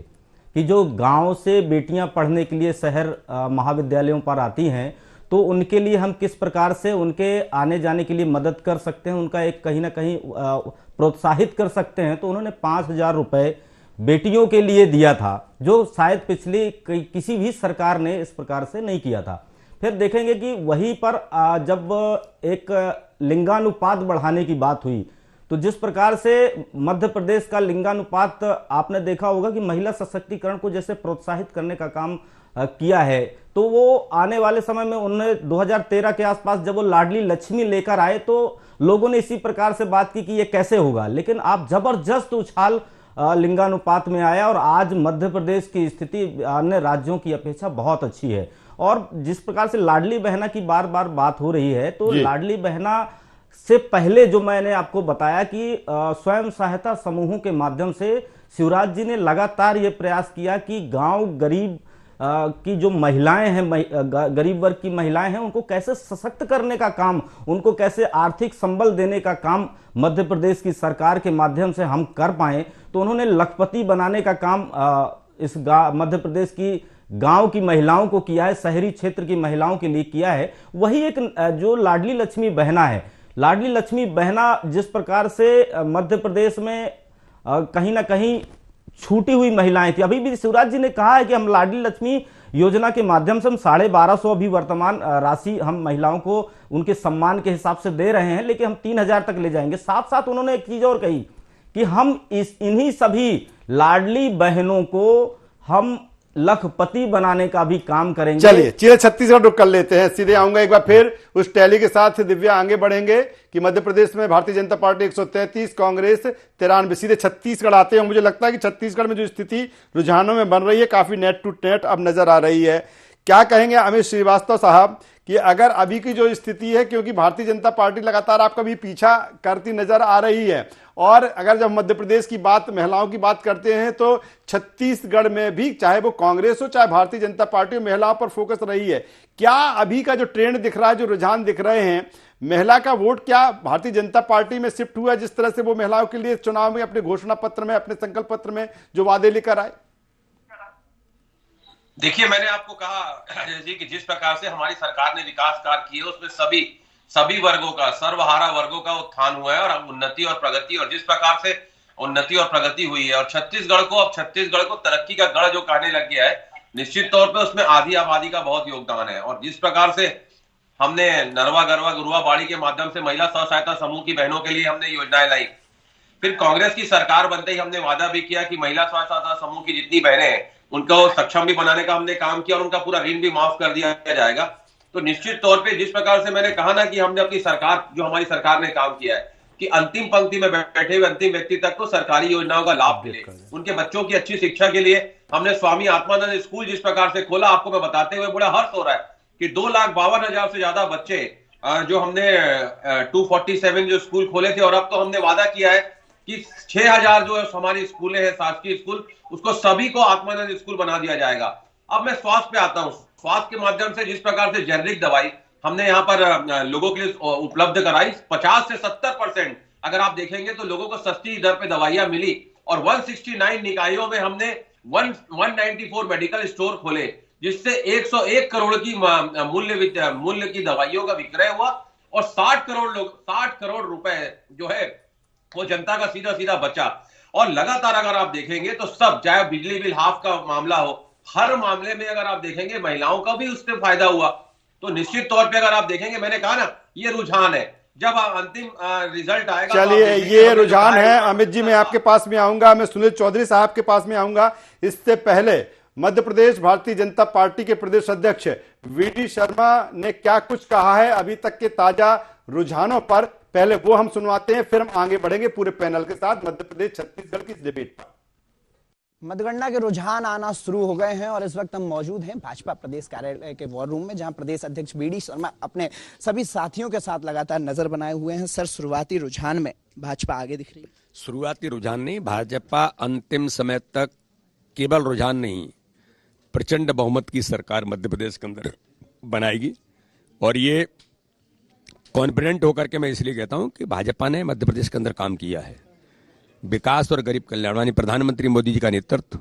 E: कि जो गांव से बेटियां पढ़ने के लिए शहर महाविद्यालयों पर आती हैं, तो उनके लिए हम किस प्रकार से उनके आने जाने के लिए मदद कर सकते हैं, उनका एक कहीं ना कहीं प्रोत्साहित कर सकते हैं। तो उन्होंने 5,000 रुपए बेटियों के लिए दिया था, जो शायद पिछली किसी भी सरकार ने इस प्रकार से नहीं किया था। फिर देखेंगे कि वहीं पर जब एक लिंगानुपात बढ़ाने की बात हुई, तो जिस प्रकार से मध्य प्रदेश का लिंगानुपात आपने देखा होगा कि महिला सशक्तिकरण को जैसे प्रोत्साहित करने का काम किया है, तो वो आने वाले समय में उन्होंने 2013 के आसपास जब वो लाडली लक्ष्मी लेकर आए तो लोगों ने इसी प्रकार से बात की कि ये कैसे होगा। लेकिन आप जबरदस्त उछाल लिंगानुपात में आया और आज मध्य प्रदेश की स्थिति अन्य राज्यों की अपेक्षा बहुत अच्छी है। और जिस प्रकार से लाडली बहना की बार बार बात हो रही है, तो लाडली बहना से पहले जो मैंने आपको बताया कि स्वयं सहायता समूहों के माध्यम से शिवराज जी ने लगातार ये प्रयास किया कि गांव गरीब की जो महिलाएं हैं, गरीब वर्ग की महिलाएं हैं, उनको कैसे सशक्त करने का काम, उनको कैसे आर्थिक संबल देने का काम मध्य प्रदेश की सरकार के माध्यम से हम कर पाए। तो उन्होंने लखपति बनाने का काम इस मध्य प्रदेश की गांव की महिलाओं को किया है, शहरी क्षेत्र की महिलाओं के लिए किया है। वही एक जो लाडली लक्ष्मी बहना है, लाडली लक्ष्मी बहना जिस प्रकार से मध्य प्रदेश में कहीं ना कहीं छूटी हुई महिलाएं थी, अभी भी शिवराज जी ने कहा है कि हम लाडली लक्ष्मी योजना के माध्यम से हम 1250 अभी वर्तमान राशि हम महिलाओं को उनके सम्मान के हिसाब से दे रहे हैं, लेकिन हम 3000 तक ले जाएंगे। साथ साथ उन्होंने एक चीज और कही कि हम इन्हीं सभी लाडली बहनों को हम लखपति बनाने का भी काम करेंगे।
A: चलिए छत्तीसगढ़ रुक कर लेते हैं, सीधे आऊंगा एक बार फिर उस टैली के साथ। दिव्या आगे बढ़ेंगे कि मध्य प्रदेश में भारतीय जनता पार्टी 133, कांग्रेस 93। सीधे छत्तीसगढ़ आते हैं। मुझे लगता है कि छत्तीसगढ़ में जो स्थिति रुझानों में बन रही है काफी नेट टू नेट अब नजर आ रही है। क्या कहेंगे अमित श्रीवास्तव साहब कि अगर अभी की जो स्थिति है, क्योंकि भारतीय जनता पार्टी लगातार आपका भी पीछा करती नजर आ रही है, और अगर जब मध्य प्रदेश की बात, महिलाओं की बात करते हैं तो छत्तीसगढ़ में भी चाहे वो कांग्रेस हो चाहे भारतीय जनता पार्टी हो, महिलाओं पर फोकस रही है। क्या अभी का जो ट्रेंड दिख रहा है, जो रुझान दिख रहे हैं, महिला का वोट क्या भारतीय जनता पार्टी में शिफ्ट हुआ, जिस तरह से वो महिलाओं के लिए चुनाव में अपने घोषणा पत्र में, अपने संकल्प पत्र में जो वादे लेकर आए?
F: देखिए, मैंने आपको कहा अजय जी कि जिस प्रकार से हमारी सरकार ने विकास कार्य किए उसमें सभी वर्गों का, सर्वहारा वर्गों का उत्थान हुआ है और उन्नति और प्रगति, और जिस प्रकार से उन्नति और प्रगति हुई है और छत्तीसगढ़ को तरक्की का गढ़ जो कहने लग गया है, निश्चित तौर पे उसमें आधी आबादी का बहुत योगदान है। और जिस प्रकार से हमने नरवा गरवा गुरुआ बाड़ी के माध्यम से महिला स्व सहायता समूह की बहनों के लिए हमने योजनाएं लाई, फिर कांग्रेस की सरकार बनते ही हमने वादा भी किया कि महिला स्व सहायता समूह की जितनी बहनें हैं उनको सक्षम भी बनाने का हमने काम किया और उनका पूरा ऋण भी माफ कर दिया जाएगा। तो निश्चित तौर पे जिस प्रकार से मैंने कहा ना कि हमने अपनी सरकार, जो हमारी सरकार ने काम किया है कि अंतिम पंक्ति में बैठे हुए अंतिम व्यक्ति तक को सरकारी योजनाओं का लाभ मिले, उनके बच्चों की अच्छी शिक्षा के लिए हमने स्वामी आत्मानंद स्कूल जिस प्रकार से खोला, आपको मैं बताते हुए बड़ा हर्ष हो रहा है कि 2,52,000 से ज्यादा बच्चे जो हमने 247 जो स्कूल खोले थे, और अब तो हमने वादा किया है कि 6,000 जो हमारी स्कूलें हैं शासकीय स्कूल, उसको सभी को आत्मानंद स्कूल बना दिया जाएगा। अब मैं स्वास्थ्य पे आता हूं। स्वास्थ्य के माध्यम से जिस प्रकार से जेनरिक दवाई हमने यहाँ पर लोगों के लिए उपलब्ध कराई, 50 से 70% अगर आप देखेंगे तो लोगों को सस्ती दर पे दवाइयां मिली, और 169 निकायों में हमने 194 मेडिकल स्टोर खोले, जिससे 101 करोड़ की मूल्य की दवाइयों का विक्रय हुआ, और 60 करोड़ रुपए जो है वो जनता का सीधा सीधा बचा। और लगातार अगर आप देखेंगे तो सब, चाहे बिजली बिल हाफ का मामला हो, हर मामले में अगर आप देखेंगे महिलाओं का भी उससे फायदा हुआ। तो निश्चित तौर पे अगर आप देखेंगे, मैंने कहा ना ये रुझान है, जब अंतिम रिजल्ट आएगा।
A: चलिए ये रुझान है। अमित जी मैं आपके पास में आऊंगा, मैं सुनील चौधरी साहब के पास में आऊंगा। इससे पहले मध्य प्रदेश भारतीय जनता पार्टी के प्रदेश अध्यक्ष वीडी शर्मा ने क्या कुछ कहा है अभी तक के ताजा रुझानों पर, पहले वो हम सुनवाते हैं, फिर हम आगे बढ़ेंगे पूरे पैनल के साथ मध्य प्रदेश छत्तीसगढ़ की डिबेट पर।
I: मतगणना के रुझान आना शुरू हो गए हैं और इस वक्त हम मौजूद हैं भाजपा प्रदेश कार्यालय के वॉर रूम में, जहां प्रदेश अध्यक्ष वीडी शर्मा अपने सभी साथियों के साथ लगातार नजर बनाए हुए हैं। सर, शुरुआती रुझान में भाजपा आगे दिख रही है?
J: शुरुआती रुझान नहीं, भाजपा अंतिम समय तक केवल रुझान नहीं, प्रचंड बहुमत की सरकार मध्य प्रदेश के अंदर बनाएगी। और ये कॉन्फिडेंट होकर के मैं इसलिए कहता हूं कि भाजपा ने मध्य प्रदेश के अंदर काम किया है। विकास और गरीब कल्याण, यानी प्रधानमंत्री मोदी जी का नेतृत्व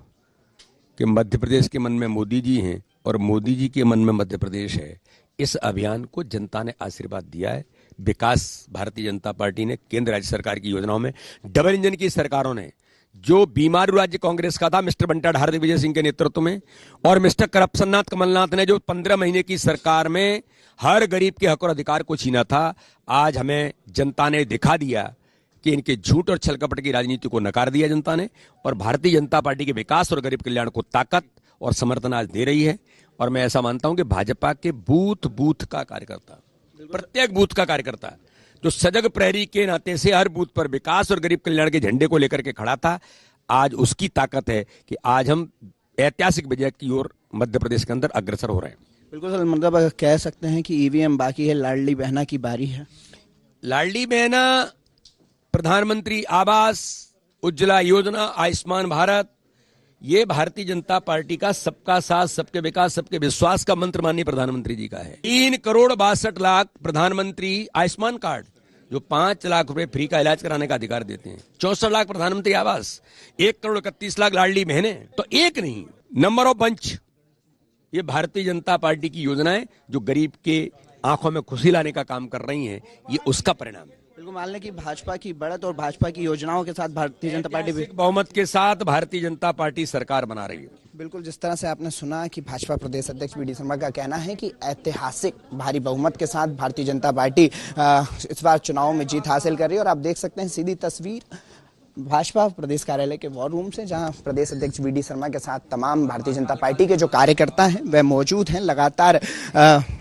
J: कि मध्य प्रदेश के मन में मोदी जी हैं और मोदी जी के मन में मध्य प्रदेश है, इस अभियान को जनता ने आशीर्वाद दिया है। विकास भारतीय जनता पार्टी ने केंद्र राज्य सरकार की योजनाओं में, डबल इंजन की सरकारों ने, जो बीमारू राज्य कांग्रेस का था मिस्टर बंटाधार दिग्विजय सिंह के नेतृत्व में, और मिस्टर करप्शननाथ कमलनाथ ने जो 15 महीने की सरकार में हर गरीब के हक और अधिकार को छीना था, आज हमें जनता ने दिखा दिया कि इनके झूठ और छलकपट की राजनीति को नकार दिया जनता ने, और भारतीय जनता पार्टी के विकास और गरीब कल्याण को ताकत और समर्थन आज दे रही है। और मैं ऐसा मानता हूं कि भाजपा के बूथ बूथ का कार्यकर्ता, प्रत्येक बूथ का कार्यकर्ता जो सजग प्रहरी के नाते से हर बूथ पर विकास और गरीब कल्याण के झंडे को लेकर के खड़ा था, आज उसकी ताकत है कि आज हम ऐतिहासिक विजय की ओर मध्य प्रदेश के अंदर अग्रसर हो रहे हैं।
I: बिल्कुल सर, मतलब कह सकते हैं कि ईवीएम बाकी है, लाडली बहना की बारी है।
J: लाडली बहना, प्रधानमंत्री आवास, उज्ज्वला योजना, आयुष्मान भारत, ये भारतीय जनता पार्टी का सबका साथ सबके विकास सबके विश्वास का मंत्र माननीय प्रधानमंत्री जी का है। 3,62,00,000 प्रधानमंत्री आयुष्मान कार्ड, जो 5 लाख रुपए फ्री का इलाज कराने का अधिकार देते हैं, 64 लाख प्रधानमंत्री आवास, 1,31,00,000 लाडली बहनें, तो एक नहीं, नंबर ऑफ पंच ये भारतीय जनता पार्टी की योजनाएं जो गरीब के आंखों में खुशी लाने का काम कर रही हैं, ये उसका परिणाम है।
I: बिल्कुल मान लें कि भाजपा की बढ़त और भाजपा की योजनाओं के साथ भारतीय जनता पार्टी भी
J: बहुमत के साथ भारतीय जनता पार्टी सरकार बना रही है।
I: बिल्कुल जिस तरह से आपने सुना कि भाजपा प्रदेश अध्यक्ष बीडी शर्मा का कहना है कि ऐतिहासिक भारी बहुमत के साथ भारतीय जनता पार्टी इस बार चुनाव में जीत हासिल कर रही है। और आप देख सकते हैं सीधी तस्वीर भाजपा प्रदेश कार्यालय के वॉर रूम से, जहां प्रदेश अध्यक्ष बीडी शर्मा के साथ तमाम भारतीय जनता पार्टी के जो कार्यकर्ता हैं वह मौजूद हैं, लगातार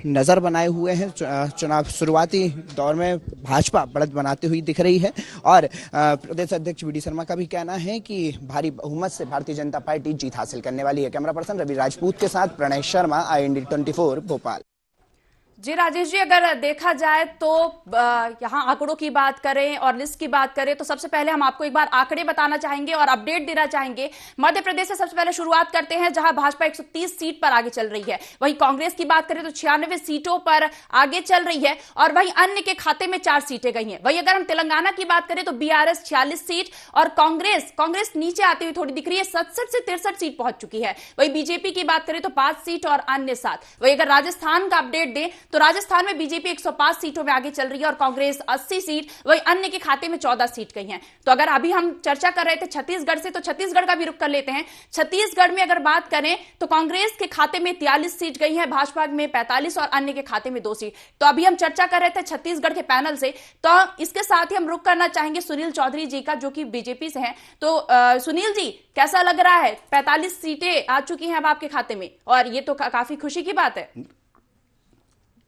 I: नजर बनाए हुए हैं। चुनाव शुरुआती दौर में भाजपा बढ़त बनाती हुई दिख रही है और प्रदेश अध्यक्ष बीडी शर्मा का भी कहना है कि भारी बहुमत से भारतीय जनता पार्टी जीत हासिल करने वाली है। कैमरा पर्सन रवि राजपूत के साथ प्रणय शर्मा, IND 24 भोपाल।
C: जी राजेश जी, अगर देखा जाए तो यहाँ आंकड़ों की बात करें और लिस्ट की बात करें तो सबसे पहले हम आपको एक बार आंकड़े बताना चाहेंगे और अपडेट देना चाहेंगे। मध्य प्रदेश से सबसे पहले शुरुआत करते हैं, जहां भाजपा 130 सीट पर आगे चल रही है। वहीं कांग्रेस की बात करें तो 96 सीटों पर आगे चल रही है और वहीं अन्य के खाते में 4 सीटें गई हैं। वहीं अगर हम तेलंगाना की बात करें तो BRS 46 सीट और कांग्रेस नीचे आती हुई थोड़ी दिख रही है, 67 से 63 सीट पहुंच चुकी है। वहीं बीजेपी की बात करें तो 5 सीट और अन्य 7। वहीं अगर राजस्थान का अपडेट दें तो राजस्थान में बीजेपी 105 सीटों में आगे चल रही है और कांग्रेस 80 सीट, वहीं अन्य के खाते में 14 सीट गई हैं। तो अगर अभी हम चर्चा कर रहे थे छत्तीसगढ़ से, तो छत्तीसगढ़ का भी रुख कर लेते हैं। छत्तीसगढ़ में अगर बात करें तो कांग्रेस के खाते में 43 सीट गई है, भाजपा में 45 और अन्य के खाते में 2 सीट। तो अभी हम चर्चा कर रहे थे छत्तीसगढ़ के पैनल से, तो इसके साथ ही हम रुख करना चाहेंगे सुनील चौधरी जी का, जो कि बीजेपी से हैं। तो सुनील जी, कैसा लग रहा है? 45 सीटें आ चुकी हैं अब आपके खाते में और ये तो काफी खुशी की बात है।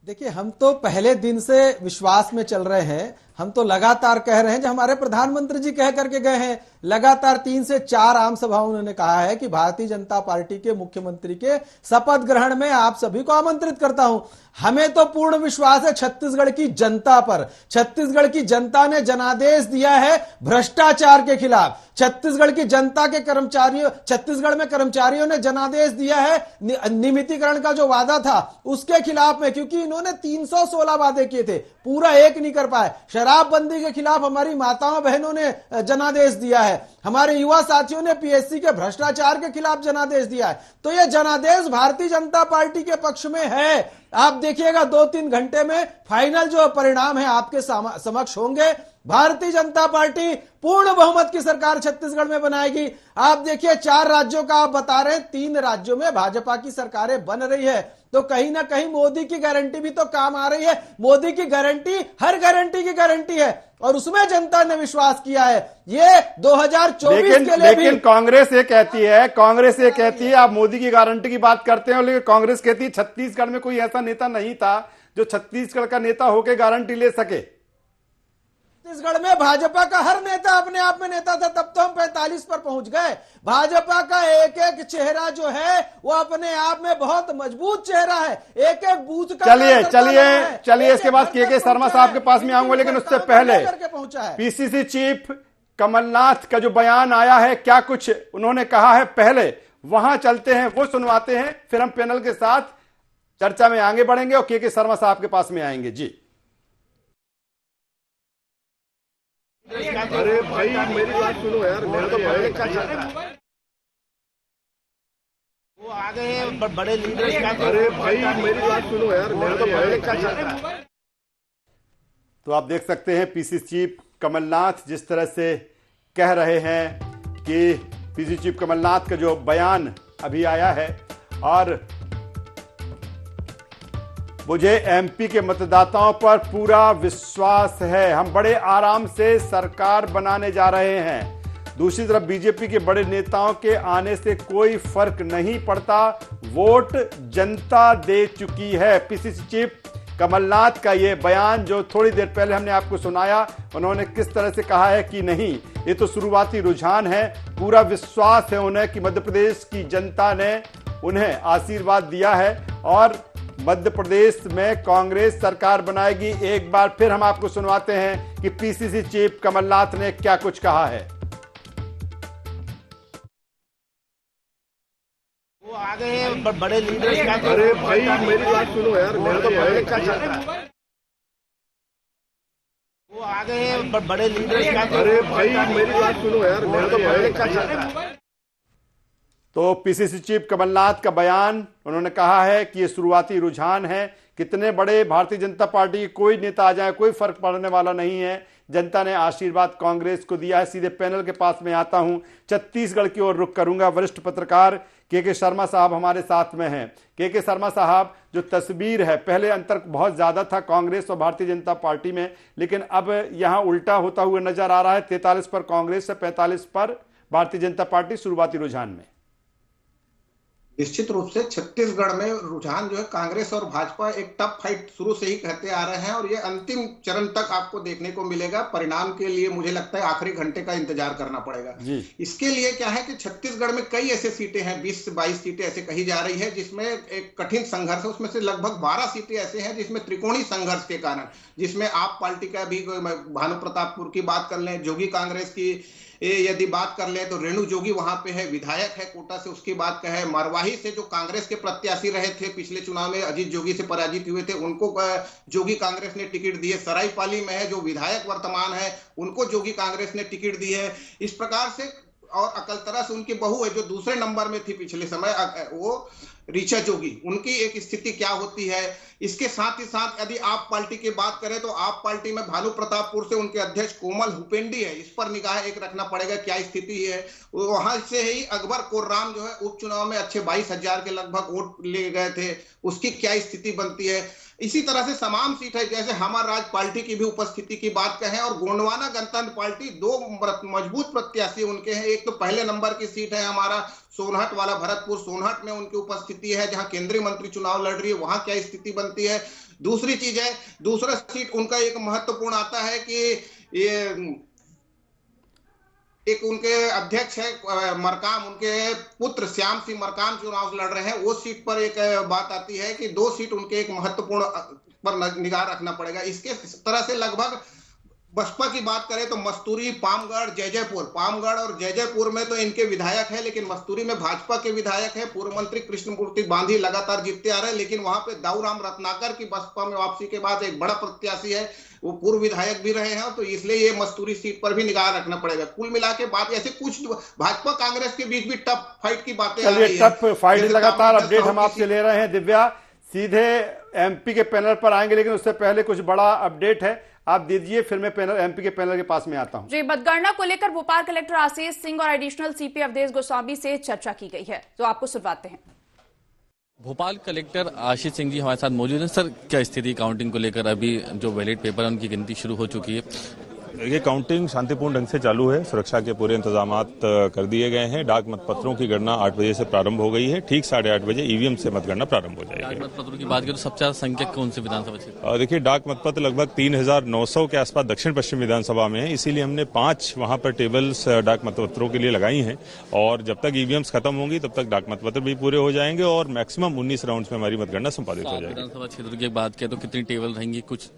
G: देखिए, हम तो पहले दिन से विश्वास में चल रहे हैं। हम तो लगातार कह रहे हैं, जो हमारे प्रधानमंत्री जी कह करके गए हैं, लगातार 3 से 4 आम सभाओं उन्होंने कहा है कि भारतीय जनता पार्टी के मुख्यमंत्री के शपथ ग्रहण में आप सभी को आमंत्रित करता हूं। हमें तो पूर्ण विश्वास है छत्तीसगढ़ की जनता पर। छत्तीसगढ़ की जनता ने जनादेश दिया है भ्रष्टाचार के खिलाफ। छत्तीसगढ़ की जनता के कर्मचारियों, छत्तीसगढ़ में कर्मचारियों ने जनादेश दिया है नियमितीकरण का जो वादा था उसके खिलाफ में, क्योंकि इन्होंने 316 वादे किए थे, पूरा एक नहीं कर पाए। शराबबंदी के खिलाफ हमारी माताओं बहनों ने जनादेश दिया है, हमारे युवा साथियों ने PSC के भ्रष्टाचार के खिलाफ जनादेश दिया है। तो यह जनादेश भारतीय जनता पार्टी के पक्ष में है। आप देखिएगा 2-3 घंटे में फाइनल जो परिणाम है आपके समक्ष होंगे। भारतीय जनता पार्टी पूर्ण बहुमत की सरकार छत्तीसगढ़ में बनाएगी। आप देखिए 4 राज्यों का आप बता रहे हैं, 3 राज्यों में भाजपा की सरकारें बन रही है, तो कहीं ना कहीं मोदी की गारंटी भी तो काम आ रही है। मोदी की गारंटी हर गारंटी की गारंटी है और उसमें जनता ने विश्वास किया है। ये 2024 के लिए
A: लेकिन कांग्रेस ये कहती है, आप मोदी की गारंटी की बात करते हैं, लेकिन कांग्रेस कहती है छत्तीसगढ़ में कोई ऐसा नेता नहीं था जो छत्तीसगढ़ का नेता होकर गारंटी ले सके।
G: छत्तीसगढ़ में भाजपा का हर नेता अपने आप में नेता था, तब तो हम 45 पर पहुंच गए। भाजपा का एक एक चेहरा जो है वो अपने आप में बहुत मजबूत चेहरा है, एक एक बूथ का।
A: चलिए इसके बाद के शर्मा साहब के पास में आऊंगा, लेकिन उससे पहले PCC चीफ कमलनाथ का जो बयान आया है, क्या कुछ उन्होंने कहा है, पहले वहां चलते हैं, वो सुनवाते हैं, फिर हम पैनल के साथ चर्चा में आगे बढ़ेंगे और के शर्मा साहब के पास में आएंगे। जी
K: अरे भाई मेरी बात सुनो यार, मेरा तो बड़े का चल रहा है, वो आ गए हैं बड़े लीडर। अरे भाई मेरी बात सुनो यार, मेरा तो बड़े का चल रहा है।
A: तो आप देख सकते हैं PCC चीफ कमलनाथ जिस तरह से कह रहे हैं कि PCC चीफ कमलनाथ का जो बयान अभी आया है, और मुझे MP के मतदाताओं पर पूरा विश्वास है, हम बड़े आराम से सरकार बनाने जा रहे हैं। दूसरी तरफ बीजेपी के बड़े नेताओं के आने से कोई फर्क नहीं पड़ता, वोट जनता दे चुकी है। PCC चीफ कमलनाथ का ये बयान जो थोड़ी देर पहले हमने आपको सुनाया, उन्होंने किस तरह से कहा है कि नहीं, ये तो शुरुआती रुझान है, पूरा विश्वास है उन्हें कि मध्य प्रदेश की जनता ने उन्हें आशीर्वाद दिया है और मध्य प्रदेश में कांग्रेस सरकार बनाएगी। एक बार फिर हम आपको सुनवाते हैं कि PCC चीफ कमलनाथ ने क्या कुछ कहा है।
K: वो आ गए हैं बड़े लीडर। अरे भाई मेरी बात सुनो यार, मेरा तो बड़े का चल रहा है, वो आ गए हैं बड़े लीडर। अरे भाई मेरी बात सुनो यार, मेरा तो बड़े का चल रहा है।
A: तो पीसीसी चीफ कमलनाथ का बयान, उन्होंने कहा है कि ये शुरुआती रुझान है, कितने बड़े भारतीय जनता पार्टी के कोई नेता आ जाए कोई फर्क पड़ने वाला नहीं है, जनता ने आशीर्वाद कांग्रेस को दिया है। सीधे पैनल के पास में आता हूं, छत्तीसगढ़ की ओर रुख करूंगा। वरिष्ठ पत्रकार के शर्मा साहब हमारे साथ में हैं। के शर्मा साहब, जो तस्वीर है, पहले अंतर बहुत ज्यादा था कांग्रेस और भारतीय जनता पार्टी में, लेकिन अब यहां उल्टा होता हुआ नजर आ रहा है। 43 पर कांग्रेस से 45 पर भारतीय जनता पार्टी शुरुआती रुझान में।
H: निश्चित रूप से छत्तीसगढ़ में रुझान जो है, कांग्रेस और भाजपा एक टफ फाइट शुरू से ही कहते आ रहे हैं और ये अंतिम चरण तक आपको देखने को मिलेगा। परिणाम के लिए मुझे लगता है आखिरी घंटे का इंतजार करना पड़ेगा। इसके लिए क्या है कि छत्तीसगढ़ में कई ऐसे सीटें हैं, 20 से 22 सीटें ऐसे कही जा रही है, जिसमें एक कठिन संघर्ष है। उसमें से लगभग 12 सीटें ऐसे हैं जिसमें त्रिकोणीय संघर्ष के कारण, जिसमें आप पार्टी का भी भानु प्रतापपुर की बात कर लें, जोगी कांग्रेस की यदि बात कर ले तो रेणु जोगी वहां पे है, विधायक है कोटा से। उसकी बात कहे मरवाही से जो कांग्रेस के प्रत्याशी रहे थे पिछले चुनाव में, अजीत जोगी से पराजित हुए थे, उनको जोगी कांग्रेस ने टिकट दी है। सरायपाली में है जो विधायक वर्तमान है, उनको जोगी कांग्रेस ने टिकट दी है। इस प्रकार से, और अकलतरा से उनकी बहू है जो दूसरे नंबर में थी पिछले समय, वो ऋचा जोगी, उनकी एक स्थिति क्या होती है। इसके साथ ही साथ यदि आप पार्टी की बात करें तो आप पार्टी में भानु प्रतापपुर से उनके अध्यक्ष कोमल हुपेंडी है, इस पर निगाह एक रखना पड़ेगा क्या स्थिति है। वहां से ही अकबर कोर्राम जो है उपचुनाव में अच्छे 22,000 के लगभग वोट ले गए थे, उसकी क्या स्थिति बनती है। इसी तरह से तमाम सीट है, जैसे हमार राज पार्टी की भी उपस्थिति की बात कहें और गोंडवाना गणतंत्र पार्टी, 2 मजबूत प्रत्याशी उनके हैं। एक तो पहले नंबर की सीट है हमारा सोनहट वाला, भरतपुर सोनहट में उनकी उपस्थिति है, जहां केंद्रीय मंत्री चुनाव लड़ रही है, वहां क्या स्थिति बनती है। दूसरी चीज है, दूसरा सीट उनका एक महत्वपूर्ण आता है कि ये एक उनके अध्यक्ष है मरकाम, उनके पुत्र श्याम सिंह मरकाम चुनाव लड़ रहे हैं, वो सीट पर एक बात आती है कि 2 सीट उनके एक महत्वपूर्ण पर निगाह रखना पड़ेगा। इसके तरह से लगभग बसपा की बात करें तो मस्तूरी, पामगढ़, पामगढ़ और जयजयपुर में तो इनके विधायक है, लेकिन मस्तूरी में भाजपा के विधायक है, पूर्व मंत्री कृष्णमूर्ति बांधी लगातार जीतते आ रहे हैं, लेकिन वहां पे दाऊराम रत्नाकर की बसपा में वापसी के बाद एक बड़ा प्रत्याशी है, वो पूर्व विधायक भी रहे हैं, तो इसलिए ये मस्तूरी सीट पर भी निगाह रखना पड़ेगा। कुल मिला के बात ऐसे कुछ भाजपा कांग्रेस के बीच भी टफ फाइट की बातें आ रही है।
A: टफ फाइट लगातार अपडेट हम आपसे ले रहे हैं। दिव्या, सीधे एमपी के पैनल पर आएंगे, लेकिन उससे पहले कुछ बड़ा अपडेट है, आप दीजिए, फिर मैं एमपी के पैनल के पास में आता हूं।
C: जी, मतगणना को लेकर भोपाल कलेक्टर आशीष सिंह और एडिशनल सीपी अवधेश गोस्वामी से चर्चा की गई है, तो आपको सुनवाते हैं।
L: भोपाल कलेक्टर आशीष सिंह जी हमारे साथ मौजूद हैं। सर, क्या स्थिति काउंटिंग को लेकर? अभी जो बैलेट पेपर है उनकी गिनती शुरू हो चुकी है।
M: ये काउंटिंग शांतिपूर्ण ढंग से चालू है, सुरक्षा के पूरे इंतजामात कर दिए गए हैं। डाक मतपत्रों की गणना 8 बजे से प्रारंभ हो गई है, ठीक 8:30 बजे ईवीएम से मतगणना प्रारंभ हो जाएगी।
L: डाक मतपत्रों की बात करें तो सबसे ज्यादा संख्या कौन से विधानसभा क्षेत्र?
M: देखिए, डाक मतपत्र लगभग 3,900 के आसपास दक्षिण पश्चिम विधानसभा में है, इसीलिए हमने 5 वहां पर टेबल्स डाक मतपत्रों के लिए लगाई हैं, और जब तक ईवीएम्स खत्म होंगी तब तक डाक मतपत्र भी पूरे हो जाएंगे और मैक्सिमम 19 राउंड में हमारी मतगणना संपादित हो जाएगी।
L: विधानसभा क्षेत्र की बात करें तो कितनी टेबल रहेंगी? कुछ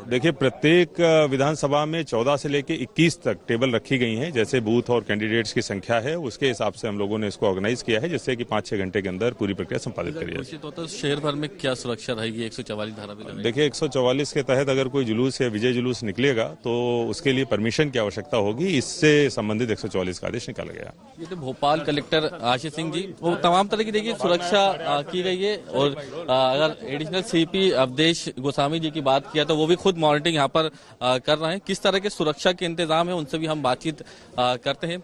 M: देखिए, प्रत्येक विधानसभा में 14 से लेकर 21 तक टेबल रखी गई हैं। जैसे बूथ और कैंडिडेट्स की संख्या है उसके हिसाब से हम लोगों ने इसको ऑर्गेनाइज किया है, जिससे कि 5-6 घंटे के अंदर पूरी प्रक्रिया संपादित करी जाए।
L: तो शहर भर में क्या सुरक्षा रहेगी? 144 धारा भी
M: देखिए, 144 के तहत अगर कोई जुलूस या विजय जुलूस निकलेगा तो उसके लिए परमिशन की आवश्यकता होगी, इससे संबंधित 144 का आदेश निकाला गया।
L: ये तो भोपाल कलेक्टर आशीष सिंह जी, वो तमाम तरह की देखिए सुरक्षा की गई है, और अगर एडिशनल सीपी अवधेश गोस्वामी जी की बात किया तो वो भी खुद मॉनिटरिंग यहाँ पर कर रहे हैं। किस तरह के सुरक्षा के इंतजाम है उनसे भी हम बातचीत करते हैं।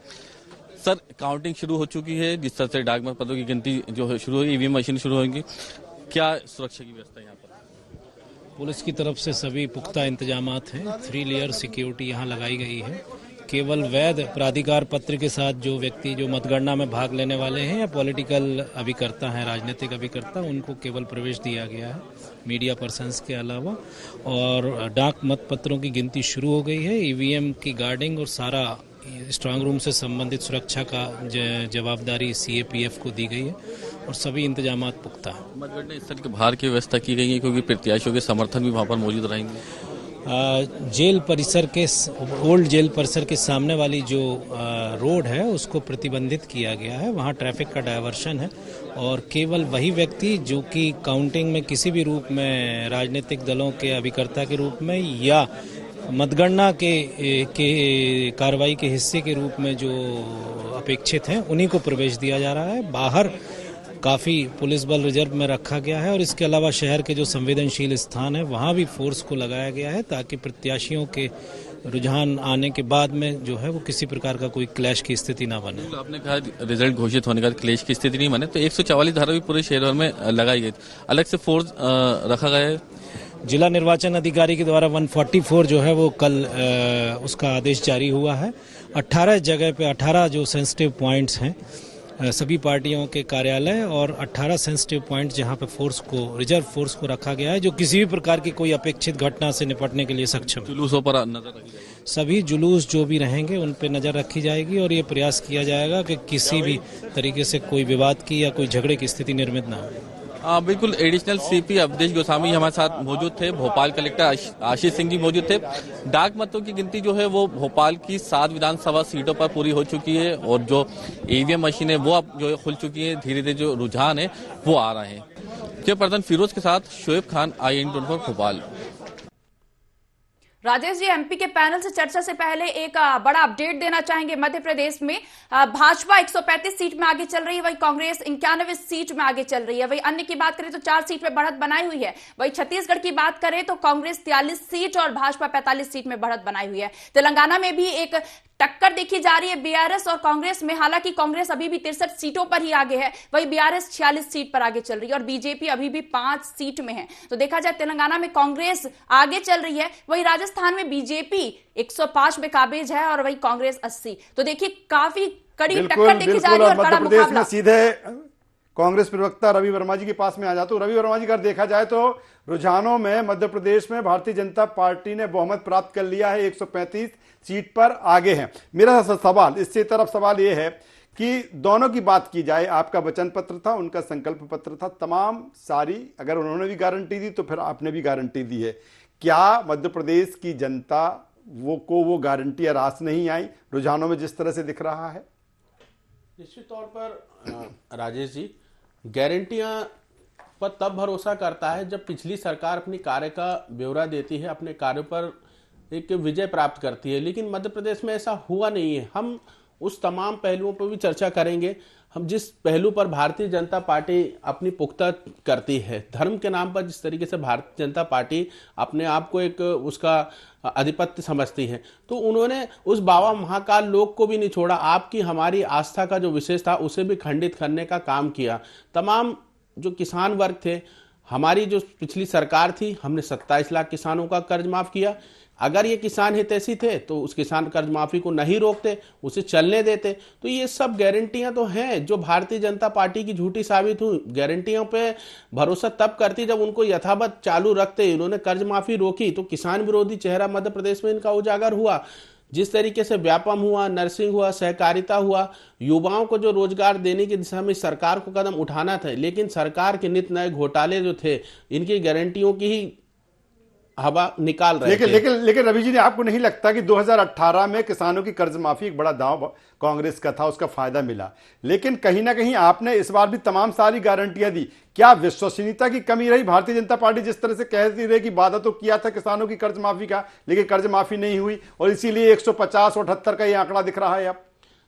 L: सर, काउंटिंग शुरू हो चुकी है, जिस तरह से डाक मतपत्रों की गिनती जो है शुरू होगी, ईवीएम मशीन शुरू होंगी, क्या सुरक्षा की व्यवस्था यहाँ पर?
N: पुलिस की तरफ से सभी पुख्ता इंतजामात हैं, 3 लेयर सिक्योरिटी यहाँ लगाई गई है। केवल वैध प्राधिकार पत्र के साथ जो व्यक्ति जो मतगणना में भाग लेने वाले हैं या पॉलिटिकल अभिकर्ता हैं, राजनीतिक अभिकर्ता, उनको केवल प्रवेश दिया गया है, मीडिया पर्सन्स के अलावा। और डाक मतपत्रों की गिनती शुरू हो गई है। ईवीएम की गार्डिंग और सारा स्ट्रांग रूम से संबंधित सुरक्षा का जवाबदारी सीएपीएफ को दी गई है और सभी इंतजामात पुख्ता है।
L: मतगणना स्थल के बाहर की व्यवस्था की गई है क्योंकि प्रत्याशियों के समर्थन भी वहाँ पर मौजूद रहेंगे।
N: जेल परिसर के ओल्ड जेल परिसर के सामने वाली जो रोड है उसको प्रतिबंधित किया गया है, वहाँ ट्रैफिक का डायवर्शन है, और केवल वही व्यक्ति जो कि काउंटिंग में किसी भी रूप में राजनीतिक दलों के अभिकर्ता के रूप में या मतगणना के कार्रवाई के हिस्से के रूप में जो अपेक्षित हैं उन्हीं को प्रवेश दिया जा रहा है। बाहर काफ़ी पुलिस बल रिजर्व में रखा गया है और इसके अलावा शहर के जो संवेदनशील स्थान है वहाँ भी फोर्स को लगाया गया है ताकि प्रत्याशियों के रुझान आने के बाद में जो है वो किसी प्रकार का कोई क्लैश की स्थिति ना बने।
L: आपने कहा रिजल्ट घोषित होने का क्लैश की स्थिति नहीं बने, तो 144 धारा भी पूरे शहर भर में लगाई गई, अलग से फोर्स रखा गया है।
N: जिला निर्वाचन अधिकारी के द्वारा 144 जो है वो कल उसका आदेश जारी हुआ है। 18 जगह पे 18 जो सेंसिटिव पॉइंट्स हैं सभी पार्टियों के कार्यालय और 18 सेंसिटिव पॉइंट जहां पे फोर्स को रिजर्व फोर्स को रखा गया है जो किसी भी प्रकार की कोई अपेक्षित घटना से निपटने के लिए सक्षम है।
L: जुलूसों पर नजर रखी जाएगी,
N: सभी जुलूस जो भी रहेंगे उन पे नजर रखी जाएगी और ये प्रयास किया जाएगा कि किसी भी तरीके से कोई विवाद की या कोई झगड़े की स्थिति निर्मित ना हो।
L: बिल्कुल, एडिशनल सीपी अवधेश गोस्वामी हमारे साथ मौजूद थे, भोपाल कलेक्टर आशीष सिंह जी मौजूद थे। डाक मतों की गिनती जो है वो भोपाल की 7 विधानसभा सीटों पर पूरी हो चुकी है और जो ईवीएम मशीनें वो अब जो खुल चुकी है, धीरे धीरे जो रुझान है वो आ रहे हैं। जयवर्धन फिरोज के साथ शोएब खान, IN24 भोपाल।
C: राजेश जी, एमपी के पैनल से चर्चा से पहले एक बड़ा अपडेट देना चाहेंगे। मध्य प्रदेश में भाजपा 135 सीट में आगे चल रही है, वही कांग्रेस 91 सीट में आगे चल रही है। वही अन्य की बात करें तो 4 सीट में बढ़त बनाई हुई है। वही छत्तीसगढ़ की बात करें तो कांग्रेस 43 सीट और भाजपा 45 सीट में बढ़त बनाई हुई है। तेलंगाना में भी एक टक्कर देखी जा रही है बीआरएस और कांग्रेस में। हालांकि कांग्रेस अभी भी 63 सीटों पर ही आगे है, वही बीआरएस 46 सीट पर आगे चल रही है और बीजेपी अभी भी 5 सीट में है। तो देखा जाए तेलंगाना में कांग्रेस आगे चल रही है, वही राजस्थान में बीजेपी 105 में काबिज है और वही कांग्रेस 80। तो देखिए काफी कड़ी टक्कर देखी जा रही है और बड़ा मुकाबला।
A: सीधे कांग्रेस प्रवक्ता रवि वर्मा जी के पास में आ जाता हूं। रवि वर्मा जी, अगर देखा जाए तो रुझानों में मध्य प्रदेश में भारतीय जनता पार्टी ने बहुमत प्राप्त कर लिया है, 135 सीट पर आगे हैं। मेरा सवाल इससे तरफ सवाल यह है कि दोनों की बात की जाए, आपका वचन पत्र था, उनका संकल्प पत्र था, तमाम सारी अगर उन्होंने भी गारंटी दी तो फिर आपने भी गारंटी दी है। क्या मध्य प्रदेश की जनता वो गारंटी रास नहीं आई रुझानों में जिस तरह से दिख रहा है?
D: निश्चित तौर पर राजेश जी, गारंटियां पर तब भरोसा करता है जब पिछली सरकार अपनी कार्य का ब्यौरा देती है, अपने कार्यों पर एक विजय प्राप्त करती है। लेकिन मध्य प्रदेश में ऐसा हुआ नहीं है। हम उस तमाम पहलुओं पर भी चर्चा करेंगे। हम जिस पहलू पर भारतीय जनता पार्टी अपनी पुख्ता करती है, धर्म के नाम पर जिस तरीके से भारतीय जनता पार्टी अपने आप को एक उसका आधिपत्य समझती है, तो उन्होंने उस बाबा महाकाल लोक को भी नहीं छोड़ा। आपकी हमारी आस्था का जो विशेष था उसे भी खंडित करने का काम किया। तमाम जो किसान वर्ग थे, हमारी जो पिछली सरकार थी, हमने 27 लाख किसानों का कर्ज माफ किया। अगर ये किसान हितैषी थे तो उस किसान कर्ज माफी को नहीं रोकते, उसे चलने देते। तो ये सब गारंटियां तो हैं जो भारतीय जनता पार्टी की झूठी साबित हुई। गारंटियों पे भरोसा तब करती जब उनको यथावत चालू रखते। इन्होंने कर्ज माफी रोकी तो किसान विरोधी चेहरा मध्य प्रदेश में इनका उजागर हुआ। जिस तरीके से व्यापम हुआ, नर्सिंग हुआ, सहकारिता हुआ, युवाओं को जो रोजगार देने की दिशा में सरकार को कदम उठाना था, लेकिन सरकार के नित नए घोटाले जो थे इनकी गारंटियों की ही हवा निकाल रहे थे।
A: लेकिन रवि जी ने, आपको नहीं लगता कि 2018 में किसानों की कर्ज माफी एक बड़ा दांव कांग्रेस का था, उसका फायदा मिला, लेकिन कहीं ना कहीं आपने इस बार भी तमाम सारी गारंटियां दी। क्या विश्वसनीयता की कमी रही? भारतीय जनता पार्टी जिस तरह से कहती रही कि वादा तो किया था किसानों की कर्ज माफी का, लेकिन कर्ज माफी नहीं हुई और इसीलिए 150 और 78 का ये आंकड़ा दिख रहा है। अब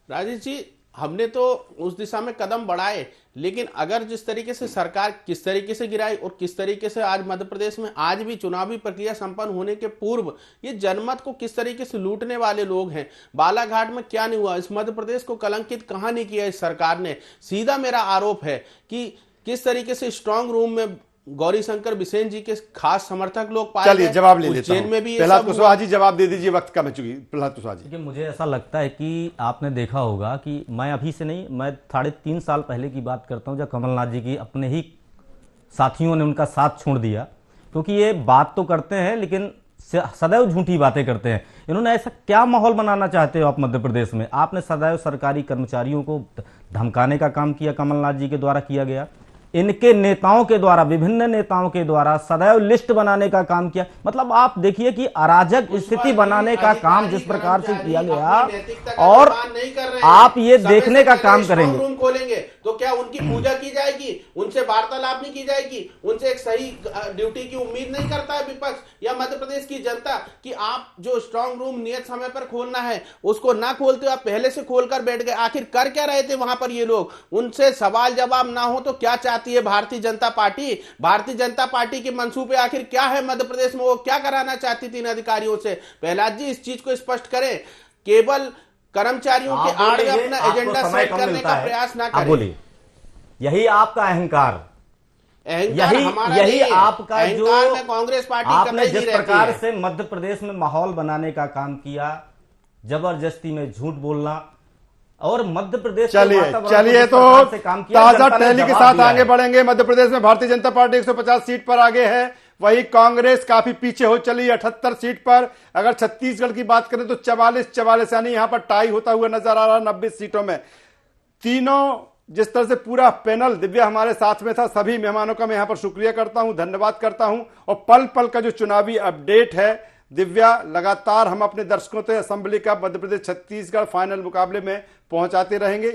D: राजेश जी, हमने तो उस दिशा में कदम बढ़ाए, लेकिन अगर जिस तरीके से सरकार किस तरीके से गिराई और किस तरीके से आज मध्य प्रदेश में आज भी चुनावी प्रक्रिया संपन्न होने के पूर्व ये जनमत को किस तरीके से लूटने वाले लोग हैं। बालाघाट में क्या नहीं हुआ, इस मध्य प्रदेश को कलंकित कहां नहीं किया इस सरकार ने। सीधा मेरा आरोप है कि किस तरीके से स्ट्रांग रूम में गौरी शंकर बिसेन जी के खास समर्थक लोग पाए।
A: चलिए जवाब ले लेता हूं।
D: में भी
A: प्रहलाद कुशवाहा जी जवाब दे दीजिए, वक्त कम है चुकी। प्रहलाद कुशवाहा जी,
E: मुझे ऐसा लगता है कि आपने देखा होगा कि मैं अभी से नहीं, मैं 3.5 साल पहले की बात करता हूं जब कमलनाथ जी की अपने ही साथियों ने उनका साथ छोड़ दिया, क्योंकि ये बात तो करते हैं लेकिन सदैव झूठी बातें करते हैं। इन्होंने ऐसा क्या माहौल बनाना चाहते हो आप मध्य प्रदेश में? आपने सदैव सरकारी कर्मचारियों को धमकाने का काम किया, कमलनाथ जी के द्वारा किया गया। इनके नेताओं के द्वारा, विभिन्न नेताओं के द्वारा सदैव लिस्ट बनाने का काम किया। मतलब आप देखिए कि अराजक स्थिति बनाने का काम जिस प्रकार से किया गया, और आप ये देखने का काम करेंगे,
K: रूम खोलेंगे तो क्या उनकी पूजा की जाएगी, उनसे वार्तालाप नहीं की जाएगी, उनसे एक सही ड्यूटी की उम्मीद नहीं करता है विपक्ष या मध्य प्रदेश की जनता कि आप जो स्ट्रांग रूम नियत समय पर खोलना है उसको ना खोलते आप पहले से खोलकर बैठ गए। आखिर कर क्या रहे थे वहां पर ये लोग? उनसे सवाल जवाब ना हो तो क्या चाहती है भारतीय जनता पार्टी? भारतीय जनता पार्टी के मंसूबे आखिर क्या है मध्य प्रदेश में? वो क्या कराना चाहती थी इन अधिकारियों से? प्रहलाद जी इस चीज को स्पष्ट करें, केवल कर्मचारियों के आड़ में अपना एजेंडा सेट करने का प्रयास ना करें।
E: बोलिए, यही आपका अहंकार, यही आपका जो
K: कांग्रेस पार्टी
E: आपने जिस प्रकार से मध्य प्रदेश में माहौल बनाने का काम किया, जबरदस्ती में झूठ बोलना, और मध्य प्रदेश
A: चलिए तो ताजा टैली के साथ आगे बढ़ेंगे। मध्य प्रदेश में भारतीय जनता पार्टी 150 सीट पर आगे है, वही कांग्रेस काफी पीछे हो चली 78 सीट पर। अगर छत्तीसगढ़ की बात करें तो 44 यानी यहां पर टाई होता हुआ नजर आ रहा 90 सीटों में। तीनों जिस तरह से पूरा पैनल दिव्या हमारे साथ में था, सभी मेहमानों का मैं यहां पर शुक्रिया करता हूं, धन्यवाद करता हूं। और पल पल का जो चुनावी अपडेट है दिव्या, लगातार हम अपने दर्शकों से असेंबली का मध्य प्रदेश छत्तीसगढ़ फाइनल मुकाबले में पहुंचाते रहेंगे।